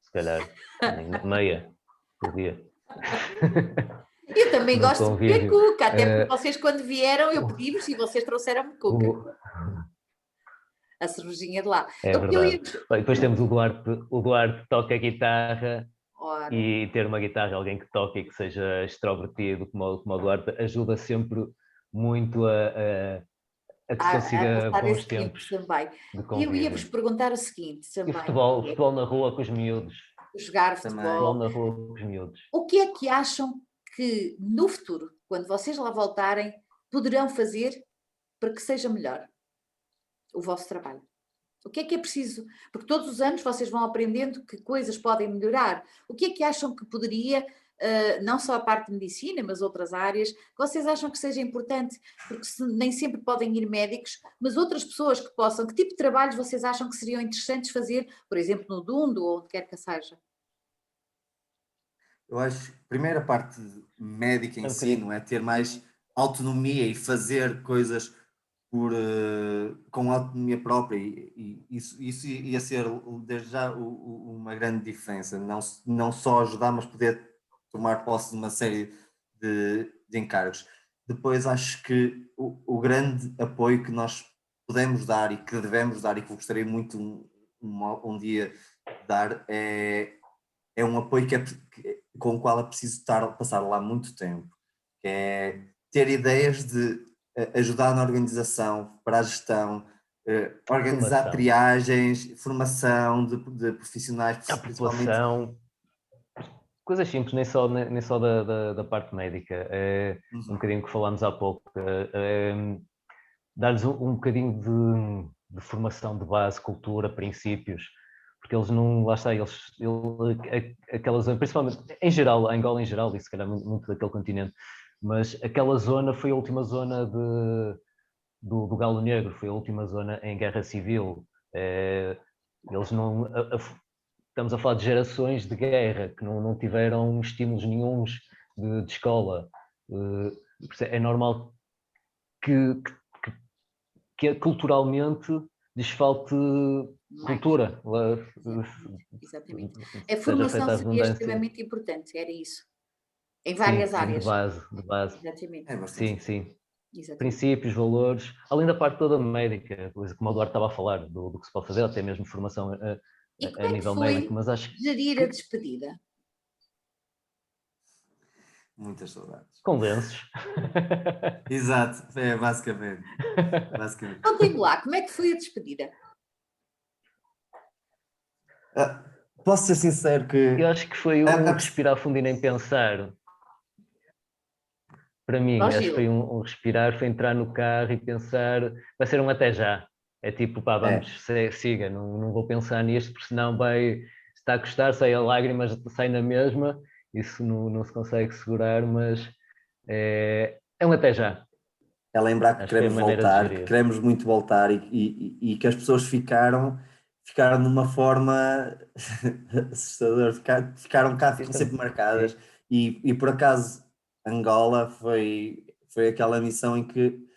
se calhar, meia por dia. Eu também gosto de beber cuca, até porque vocês quando vieram eu pedi-vos e vocês trouxeram-me cuca. A cervejinha de lá. É verdade. Depois temos o Duarte toca a guitarra. Ora. E ter uma guitarra, alguém que toque e que seja extrovertido como o Duarte, ajuda sempre muito a que se consiga bons tempos também. E eu ia-vos perguntar o seguinte também. E futebol na rua com os miúdos. Jogar futebol na rua com os miúdos. O que é que acham que no futuro, quando vocês lá voltarem, poderão fazer para que seja melhor o vosso trabalho? O que é preciso? Porque todos os anos vocês vão aprendendo que coisas podem melhorar. O que é que acham que poderia, não só a parte de medicina, mas outras áreas, que vocês acham que seja importante? Porque nem sempre podem ir médicos, mas outras pessoas que possam, que tipo de trabalhos vocês acham que seriam interessantes fazer, por exemplo, no Dundo ou onde quer que seja? Eu acho, primeiro, a parte médica em si, não é? Ter mais autonomia e fazer coisas com autonomia própria, e isso ia ser desde já uma grande diferença, não só ajudar, mas poder tomar posse de uma série de encargos. Depois acho que o grande apoio que nós podemos dar e que devemos dar, e que eu gostaria muito um dia de dar, é um apoio com o qual é preciso passar lá muito tempo, que é ter ideias de ajudar na organização, para a gestão, organizar triagens, formação de profissionais, a população, coisas simples, nem só da parte médica, um bocadinho que falámos há pouco, dar-lhes um bocadinho de formação de base, cultura, princípios, porque eles não, lá está, aquela zona, principalmente em geral, a Angola em geral, e se calhar muito daquele continente, mas aquela zona foi a última zona do Galo Negro, foi a última zona em guerra civil. Eles não, estamos a falar de gerações de guerra que não tiveram estímulos nenhuns de escola. É normal que culturalmente lhes falte cultura. Exatamente. A formação seria extremamente importante, era isso. Em várias áreas. De base. Exatamente. Sim. Exatamente. princípios, valores, além da parte toda médica, como o Eduardo estava a falar, do que se pode fazer, até mesmo formação E a como é que nível foi médico, mas acho gerir a que despedida? Muitas saudades. convences. Exato, é basicamente. Basicamente. Contem-me lá, como é que foi a despedida? Ah, posso ser sincero que Eu acho que foi a- um a- respirar fundo e nem pensar. Para Ó mim, acho que Gil, foi um respirar, foi entrar no carro e pensar, vai ser um até já. É tipo, pá, vamos, é, siga, não vou pensar nisto, porque senão vai, está a custar, sai a lágrimas, sai na mesma, isso não se consegue segurar, mas é um até já. é lembrar que Acho que foi a queremos maneira de voltar, que gerir. queremos muito voltar e que as pessoas ficaram de uma forma assustadora, ficaram cá, ficam sempre marcadas Sim, e por acaso Angola foi aquela missão em que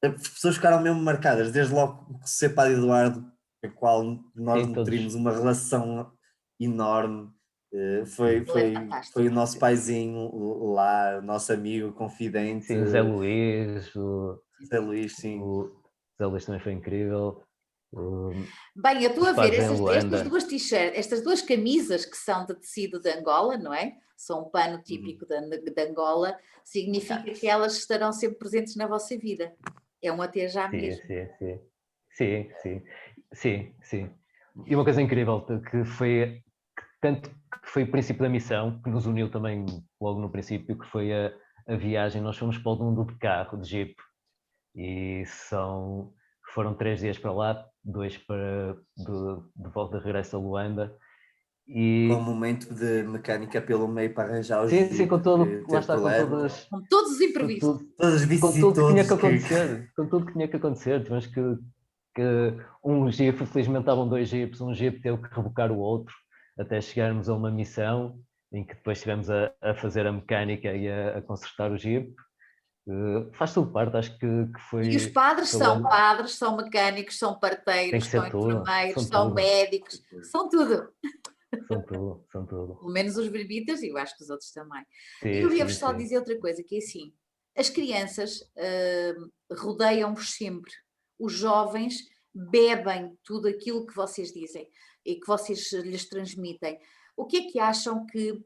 as pessoas ficaram mesmo marcadas, desde logo o ser Padre Eduardo, com o qual nós sim, todos. nutrimos uma relação enorme. ele é Foi o fantástico. nosso paizinho lá, o nosso amigo, confidente, Sim, Zé Luís, Zé Luís, sim. o Zé Luís também foi incrível. Bem, eu estou Os a ver padres em estas Luanda. duas t-shirts, estas duas camisas que são de tecido de Angola, não é? São um pano Uhum. típico de Angola, significa que elas estarão sempre presentes na vossa vida. É um até já Sim, mesmo. sim, sim. Sim, sim. Sim, sim. E uma coisa incrível, que foi, tanto que foi o princípio da missão, que nos uniu também logo no princípio, que foi a viagem. Nós fomos para o Dundo de carro, de Jeep, e foram 3 dias para lá, 2 de volta de regresso a Luanda. Com um E momento de mecânica pelo meio para arranjar o sim, sim, Jeep com todo, que lá teve está, com problema. todas, Com todos os com imprevistos. tudo, Todas as com tudo que tinha que vicissitudes acontecer, com tudo que tinha que acontecer. Tivemos que um Jeep, felizmente estavam 2 Jeeps, um Jeep teve que rebocar o outro até chegarmos a uma missão em que depois estivemos a fazer a mecânica e a consertar o Jeep. Faz tudo parte, acho que E os padres foi são logo, padres, são mecânicos, são tem parteiros, que são ser tudo, enfermeiros, são são tudo, médicos, são tudo. são tudo, são tudo. Pelo menos os berbitas e eu acho que os outros também. E Sim, eu ia-vos sim, só sim. dizer outra coisa, que é assim, as crianças rodeiam-vos sempre, os jovens bebem tudo aquilo que vocês dizem e que vocês lhes transmitem. O que é que acham que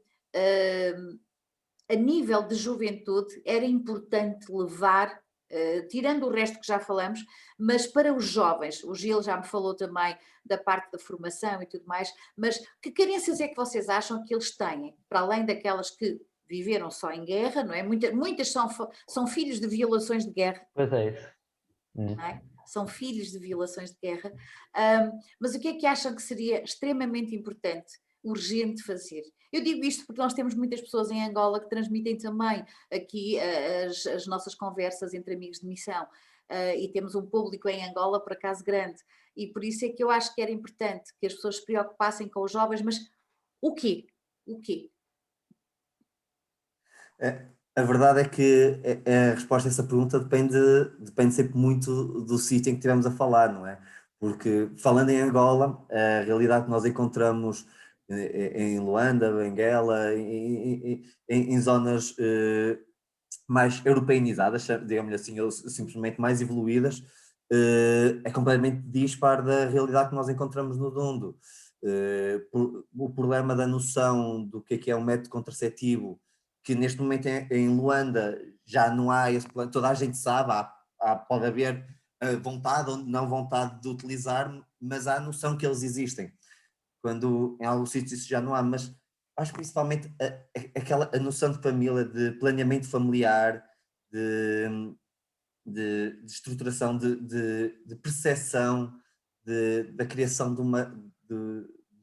a nível de juventude era importante levar, tirando o resto que já falamos, mas para os jovens, o Gil já me falou também da parte da formação e tudo mais, mas que carências é que vocês acham que eles têm, para além daquelas que viveram só em guerra, não é? Muitas são filhos de violações de guerra, Pois é isso. não é? São filhos de violações de guerra. Mas o que é que acham que seria extremamente importante, urgente fazer? Eu digo isto porque nós temos muitas pessoas em Angola que transmitem também aqui as nossas conversas entre amigos de missão. E temos um público em Angola, por acaso, grande. E por isso é que eu acho que era importante que as pessoas se preocupassem com os jovens, mas o quê? O quê? A verdade é que a resposta a essa pergunta depende sempre muito do sítio em que estivermos a falar, não é? Porque falando em Angola, a realidade que nós encontramos em Luanda, Benguela, em zonas mais europeanizadas, digamos assim, ou simplesmente mais evoluídas, é completamente dispar da realidade que nós encontramos no Dundo. O problema da noção do que é um método contraceptivo, que neste momento em Luanda já não há esse plano, toda a gente sabe, pode haver vontade ou não vontade de utilizar, mas há a noção que eles existem. Quando em alguns sítios isso já não há, mas acho que principalmente a noção de família, de planeamento familiar, de, de estruturação, de percepção, da criação de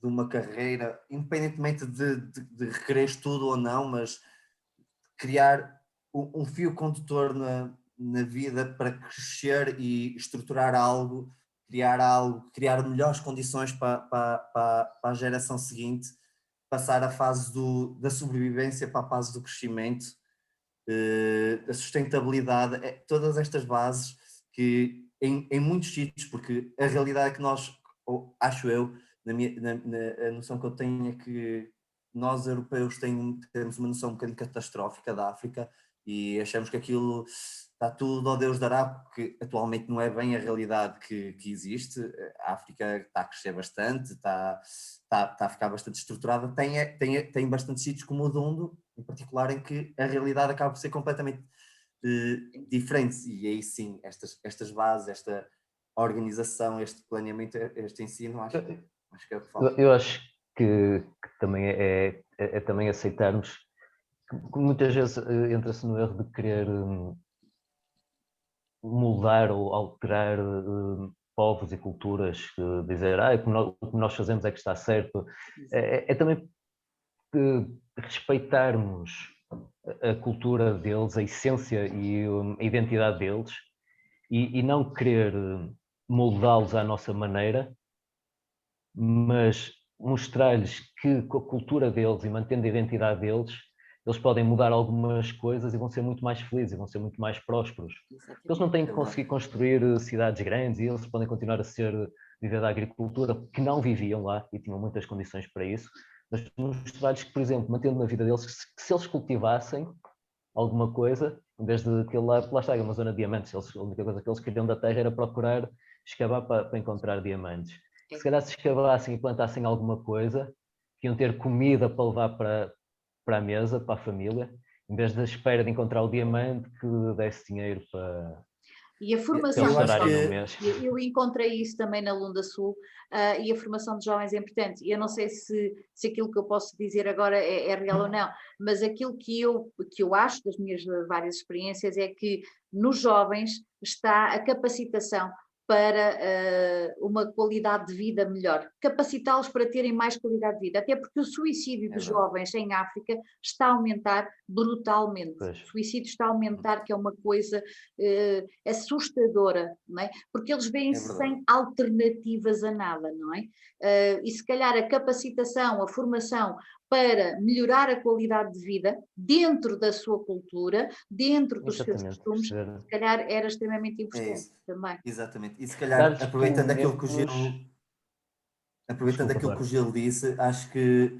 uma carreira, independentemente de requerer estudo ou não, mas criar um fio condutor na vida para crescer e estruturar algo, criar melhores condições para a geração seguinte, passar a fase da sobrevivência para a fase do crescimento, a sustentabilidade, todas estas bases que em muitos sítios, porque a realidade é que nós, acho eu, a noção que eu tenho é que nós europeus temos uma noção um bocadinho catastrófica da África e achamos que aquilo está tudo ao Deus dará, porque atualmente não é bem a realidade que existe. A África está a crescer bastante, está a ficar bastante estruturada, tem bastantes sítios como o Dundo, em particular, em que a realidade acaba por ser completamente diferente, e aí sim, estas bases, esta organização, este planeamento, este ensino, acho que é o que falta. Eu acho que também é também aceitarmos que muitas vezes entra-se no erro de querer moldar ou alterar povos e culturas, dizer o que nós fazemos é que está certo. É também respeitarmos a cultura deles, a essência e a identidade deles, e não querer moldá-los à nossa maneira, mas mostrar-lhes que com a cultura deles e mantendo a identidade deles, eles podem mudar algumas coisas e vão ser muito mais felizes e vão ser muito mais prósperos. Eles não têm que conseguir construir cidades grandes e eles podem continuar a viver da agricultura, que não viviam lá e tinham muitas condições para isso, mas mostrar-lhes que, por exemplo, mantendo na vida deles, que se eles cultivassem alguma coisa, em vez de que lá está uma zona de diamantes, a única coisa que eles queriam da terra era procurar escavar para encontrar diamantes. Se calhar se escavassem e plantassem alguma coisa, que iam ter comida para levar para a mesa, para a família, em vez da espera de encontrar o diamante que desse dinheiro para E a formação eles dos chorarem jovens, no mês. eu encontrei isso também na Lunda Sul, e a formação de jovens é importante. Eu não sei se aquilo que eu posso dizer agora é real ou não, mas aquilo que eu acho das minhas várias experiências é que nos jovens está a capacitação para uma qualidade de vida melhor, capacitá-los para terem mais qualidade de vida, até porque o suicídio dos jovens em África está a aumentar brutalmente. Pois. O suicídio está a aumentar, que é uma coisa assustadora, não é? Porque eles veem-se sem alternativas a nada, não é? E se calhar a capacitação, a formação para melhorar a qualidade de vida dentro da sua cultura, dentro dos seus costumes, se calhar era extremamente importante também. Exatamente. E se calhar, aproveitando aquilo que o Desculpa, Gil disse, acho que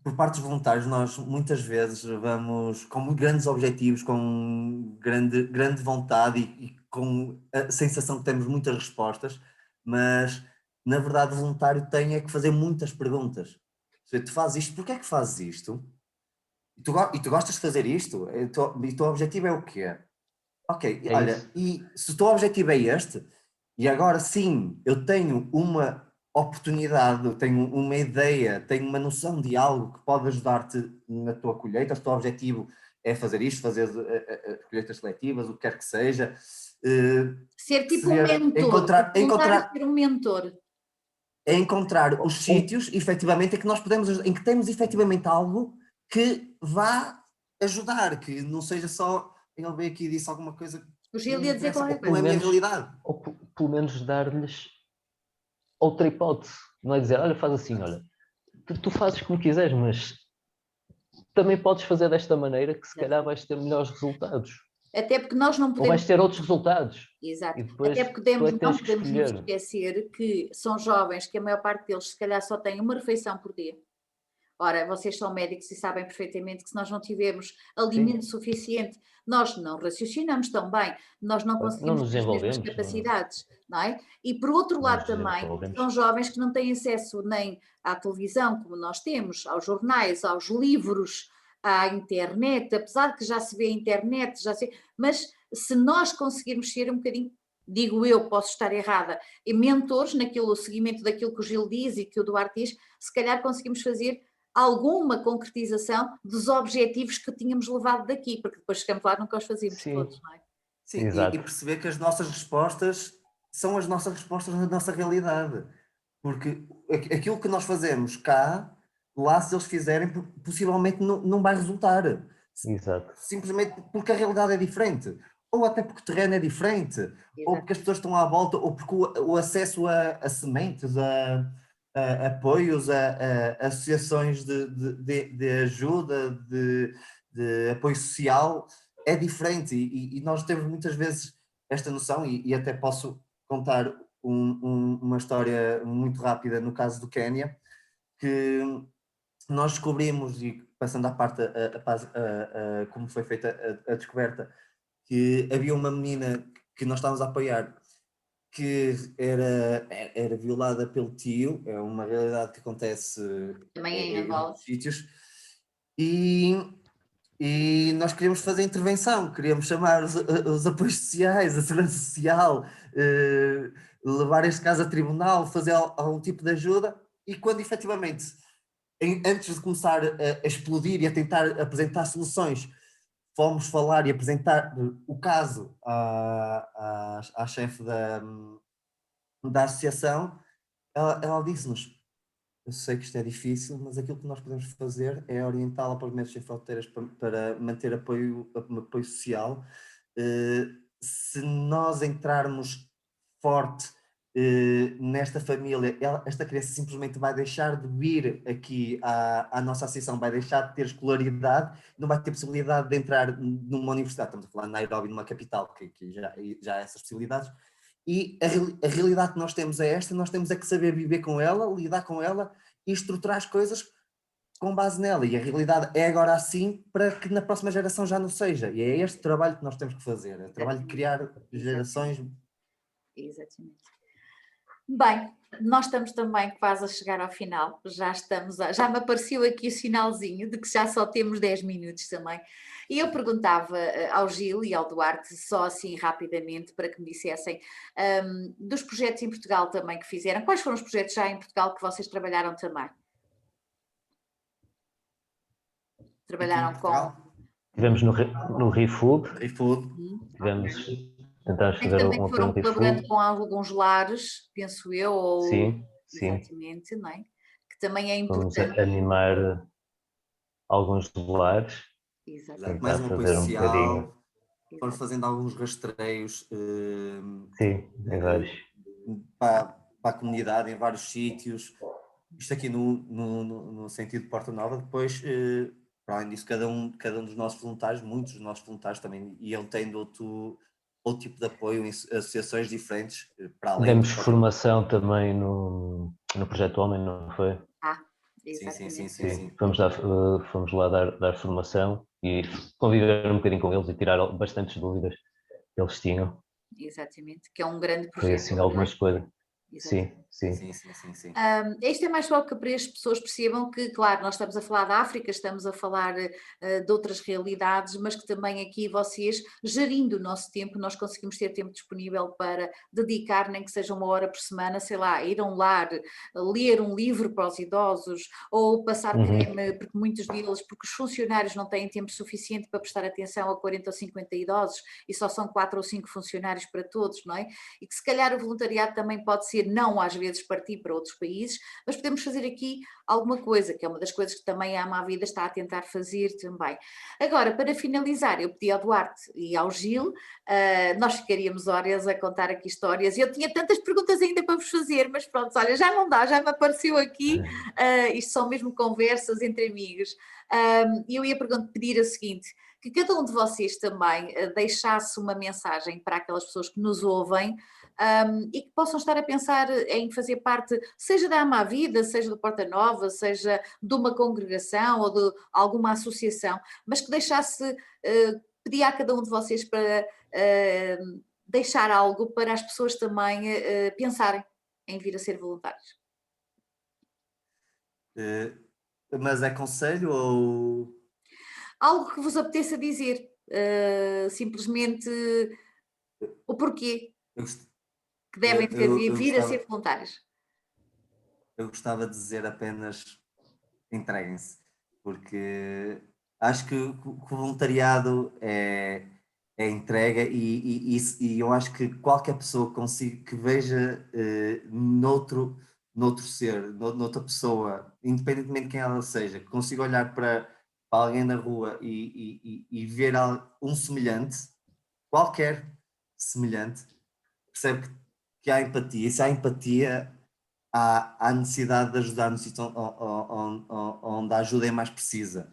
por parte dos voluntários nós muitas vezes vamos com grandes objetivos, com grande vontade e com a sensação que temos muitas respostas, mas na verdade o voluntário tem é que fazer muitas perguntas. Tu fazes isto, porquê é que fazes isto? E tu gostas de fazer isto? E o teu objetivo é o quê? Ok, olha, isso. e se o teu objetivo é este, e agora sim, eu tenho uma oportunidade, tenho uma ideia, tenho uma noção de algo que pode ajudar-te na tua colheita, o teu objetivo é fazer isto, fazer colheitas seletivas, o que quer que seja. Ser tipo um mentor, encontrar ser um mentor. É encontrar os sítios, efetivamente, em que nós podemos, em que temos efetivamente algo que vá ajudar, que não seja só ele veio aqui e disse alguma coisa O que Gil não me ia dizer interessa, qualquer ou que coisa. não é a minha realidade. Ou pelo menos dar-lhes outra hipótese. Não é dizer, olha, faz assim, olha, tu fazes como quiseres, mas também podes fazer desta maneira que se calhar vais ter melhores resultados. Até porque nós não Ou podemos... vais ter outros resultados. Exato. E depois Até porque tu é que não tens que podemos nos escolher. esquecer que são jovens que a maior parte deles se calhar só têm uma refeição por dia. Ora, vocês são médicos e sabem perfeitamente que se nós não tivermos alimento suficiente, nós não raciocinamos tão bem, nós não Não conseguimos nos ter as mesmas desenvolvemos. capacidades, não é? E por outro lado também, são jovens que não têm acesso nem à televisão, como nós temos, aos jornais, aos livros, à internet, apesar de que já se vê a internet, mas se nós conseguirmos ser um bocadinho, digo eu, posso estar errada, e mentores naquilo, o seguimento daquilo que o Gil diz e que o Duarte diz, se calhar conseguimos fazer alguma concretização dos objetivos que tínhamos levado daqui, porque depois chegamos lá nunca os fazíamos todos, não é? Sim, e perceber que as nossas respostas são as nossas respostas na nossa realidade, porque aquilo que nós fazemos cá, lá se eles fizerem, possivelmente não vai resultar. Exato. Simplesmente porque a realidade é diferente, ou até porque o terreno é diferente, ou porque as pessoas estão à volta, ou porque o acesso a sementes, a apoios, a associações de ajuda, de apoio social é diferente, e nós temos muitas vezes esta noção, e até posso contar uma história muito rápida no caso do Quénia, que nós descobrimos, e passando à parte como foi feita a descoberta, que havia uma menina que nós estávamos a apoiar que era violada pelo tio, é uma realidade que acontece Também em em Angola. muitos sítios, e nós queríamos fazer intervenção, queríamos chamar os apoios sociais, a segurança social, levar este caso a tribunal, fazer algum tipo de ajuda, e quando efetivamente, antes de começar a explodir e a tentar apresentar soluções, fomos falar e apresentar o caso à chefe da associação, ela disse-nos: eu sei que isto é difícil, mas aquilo que nós podemos fazer é orientá-la para os Médicos Sem Fronteiras para manter apoio social. Se nós entrarmos forte nesta família, esta criança simplesmente vai deixar de vir aqui à nossa associação, vai deixar de ter escolaridade, não vai ter possibilidade de entrar numa universidade. Estamos a falar de Nairobi, numa capital, que já há essas possibilidades. E a realidade que nós temos é esta, nós temos é que saber viver com ela, lidar com ela e estruturar as coisas com base nela. E a realidade é agora assim para que na próxima geração já não seja. E é este trabalho que nós temos que fazer, é o trabalho de criar gerações. Exatamente. Bem, nós estamos também quase a chegar ao final, já me apareceu aqui o sinalzinho de que já só temos 10 minutos também. E eu perguntava ao Gil e ao Duarte, só assim rapidamente, para que me dissessem dos projetos em Portugal também que fizeram. Quais foram os projetos já em Portugal que vocês trabalharam também? Trabalharam com... Tivemos no ReFood, tentámos fazer também um apoio foram no colaborando ReFood. com alguns lares, penso eu, ou... Sim. Exatamente, não é? Que também é Vamos importante. animar alguns lares. Exatamente. Mais um apoio Fazer social, foram fazendo alguns rastreios Sim, em vários. para a comunidade, em vários sítios. Isto aqui no sentido de Porta Nova. Depois, para além disso, cada um dos nossos voluntários, muitos dos nossos voluntários também iam tendo outro tipo de apoio em associações diferentes, para além Demos formação também no Projeto Homem, não foi? Exatamente. Sim. Fomos lá dar formação e conviver um bocadinho com eles e tirar bastantes dúvidas que eles tinham. Exatamente, que é um grande projeto. Foi assim algumas coisas. Sim. Isto é mais só que para as pessoas percebam que, claro, nós estamos a falar da África, estamos a falar de outras realidades, mas que também aqui vocês, gerindo o nosso tempo, nós conseguimos ter tempo disponível para dedicar, nem que seja 1 hora por semana, sei lá, ir a um lar, ler um livro para os idosos, ou passar creme, porque muitos deles, porque os funcionários não têm tempo suficiente para prestar atenção a 40 ou 50 idosos, e só são 4 ou 5 funcionários para todos, não é? E que se calhar o voluntariado também pode ser, não às vezes partir para outros países, mas podemos fazer aqui alguma coisa, que é uma das coisas que também a Ama a Vida está a tentar fazer também. Agora, para finalizar, eu pedi ao Duarte e ao Gil, nós ficaríamos horas a contar aqui histórias, e eu tinha tantas perguntas ainda para vos fazer, mas pronto, olha, já não dá, já me apareceu aqui, isto são mesmo conversas entre amigos, e eu ia pedir o seguinte, que cada um de vocês também deixasse uma mensagem para aquelas pessoas que nos ouvem, e que possam estar a pensar em fazer parte, seja da Ama a Vida, seja do Porta Nova, seja de uma congregação ou de alguma associação, mas que deixasse, pedir a cada um de vocês para deixar algo para as pessoas também pensarem em vir a ser voluntários. Mas é conselho ou... Algo que vos apeteça dizer, simplesmente o porquê que devem vir a ser voluntários. Eu gostava de dizer apenas entreguem-se, porque acho que o voluntariado é entrega e eu acho que qualquer pessoa que veja noutro ser, noutra pessoa, independentemente de quem ela seja, que consiga olhar para alguém na rua e ver um semelhante, qualquer semelhante, percebe que há empatia, e se há empatia, há necessidade de ajudar no sítio onde a ajuda é mais precisa.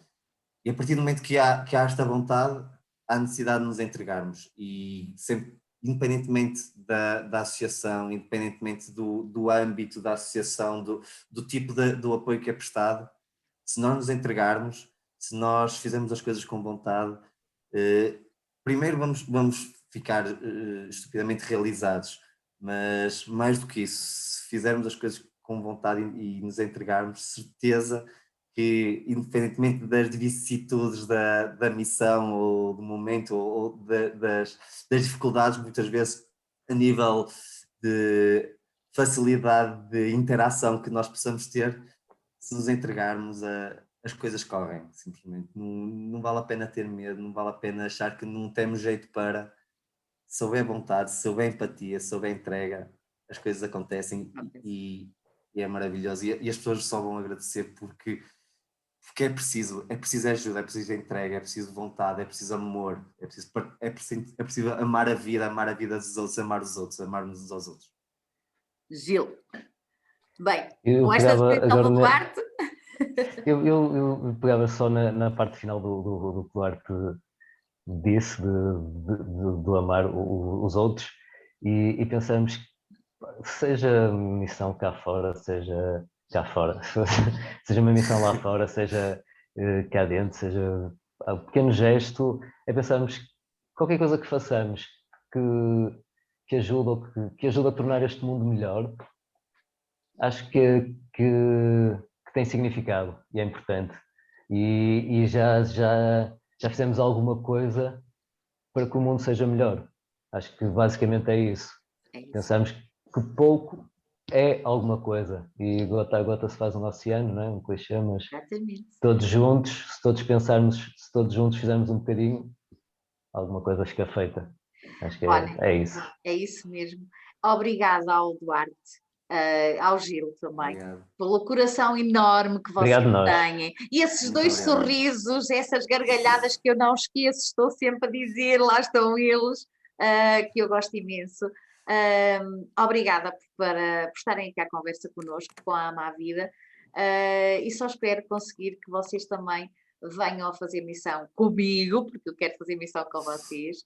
E a partir do momento que há esta vontade, há necessidade de nos entregarmos. E sempre, independentemente da associação, independentemente do âmbito da associação, do tipo do apoio que é prestado, se nós nos entregarmos, se nós fizermos as coisas com vontade, primeiro vamos ficar estupidamente realizados, mas mais do que isso, se fizermos as coisas com vontade e nos entregarmos, certeza que, independentemente das vicissitudes da missão ou do momento ou das dificuldades, muitas vezes a nível de facilidade de interação que nós possamos ter, se nos entregarmos, as coisas correm, simplesmente. Não vale a pena ter medo, não vale a pena achar que não temos jeito para. Se houver vontade, se houver empatia, se houver entrega, as coisas acontecem e é maravilhoso. E as pessoas só vão agradecer porque é preciso ajuda, é preciso entrega, é preciso vontade, é preciso amor, é preciso amar a vida dos outros, amar os outros, amar-nos uns aos outros. Gil. Bem, Eu com esta pegava descrição do agora Duarte... eu pegava só na parte final do que o Duarte disse, do amar os outros, e pensamos que seja missão cá fora, seja seja uma missão lá fora, seja cá dentro, seja um pequeno gesto, é pensarmos que qualquer coisa que façamos que ajuda a tornar este mundo melhor, acho que tem significado e é importante. E já fizemos alguma coisa para que o mundo seja melhor. Acho que basicamente é isso. Pensamos que pouco é alguma coisa. E gota a gota se faz um oceano, não é? Um clichê, mas todos juntos, se todos pensarmos, se todos juntos fizermos um bocadinho, alguma coisa fica feita. Acho que é isso. É isso mesmo. Obrigada ao Duarte, ao Gil também, pelo coração enorme que vocês têm. E esses dois sorrisos, essas gargalhadas que eu não esqueço, estou sempre a dizer, lá estão eles, que eu gosto imenso. Obrigada por estarem aqui à conversa connosco, com a Ama a Vida, e só espero conseguir que vocês também venham a fazer missão comigo, porque eu quero fazer missão com vocês,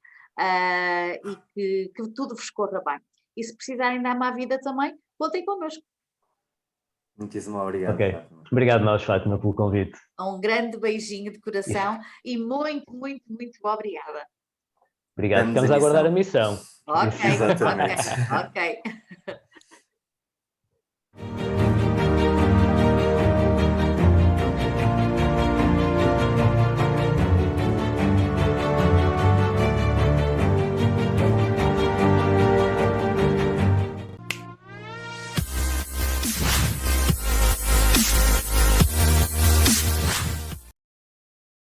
e que tudo vos corra bem. E se precisarem da Ama a Vida também, contem connosco. Muitíssimo obrigado. Okay. Obrigado nós, Fátima, pelo convite. Um grande beijinho de coração e muito, muito, muito obrigada. Obrigado. Ficamos a aguardar a missão. Ok, exatamente. Ok.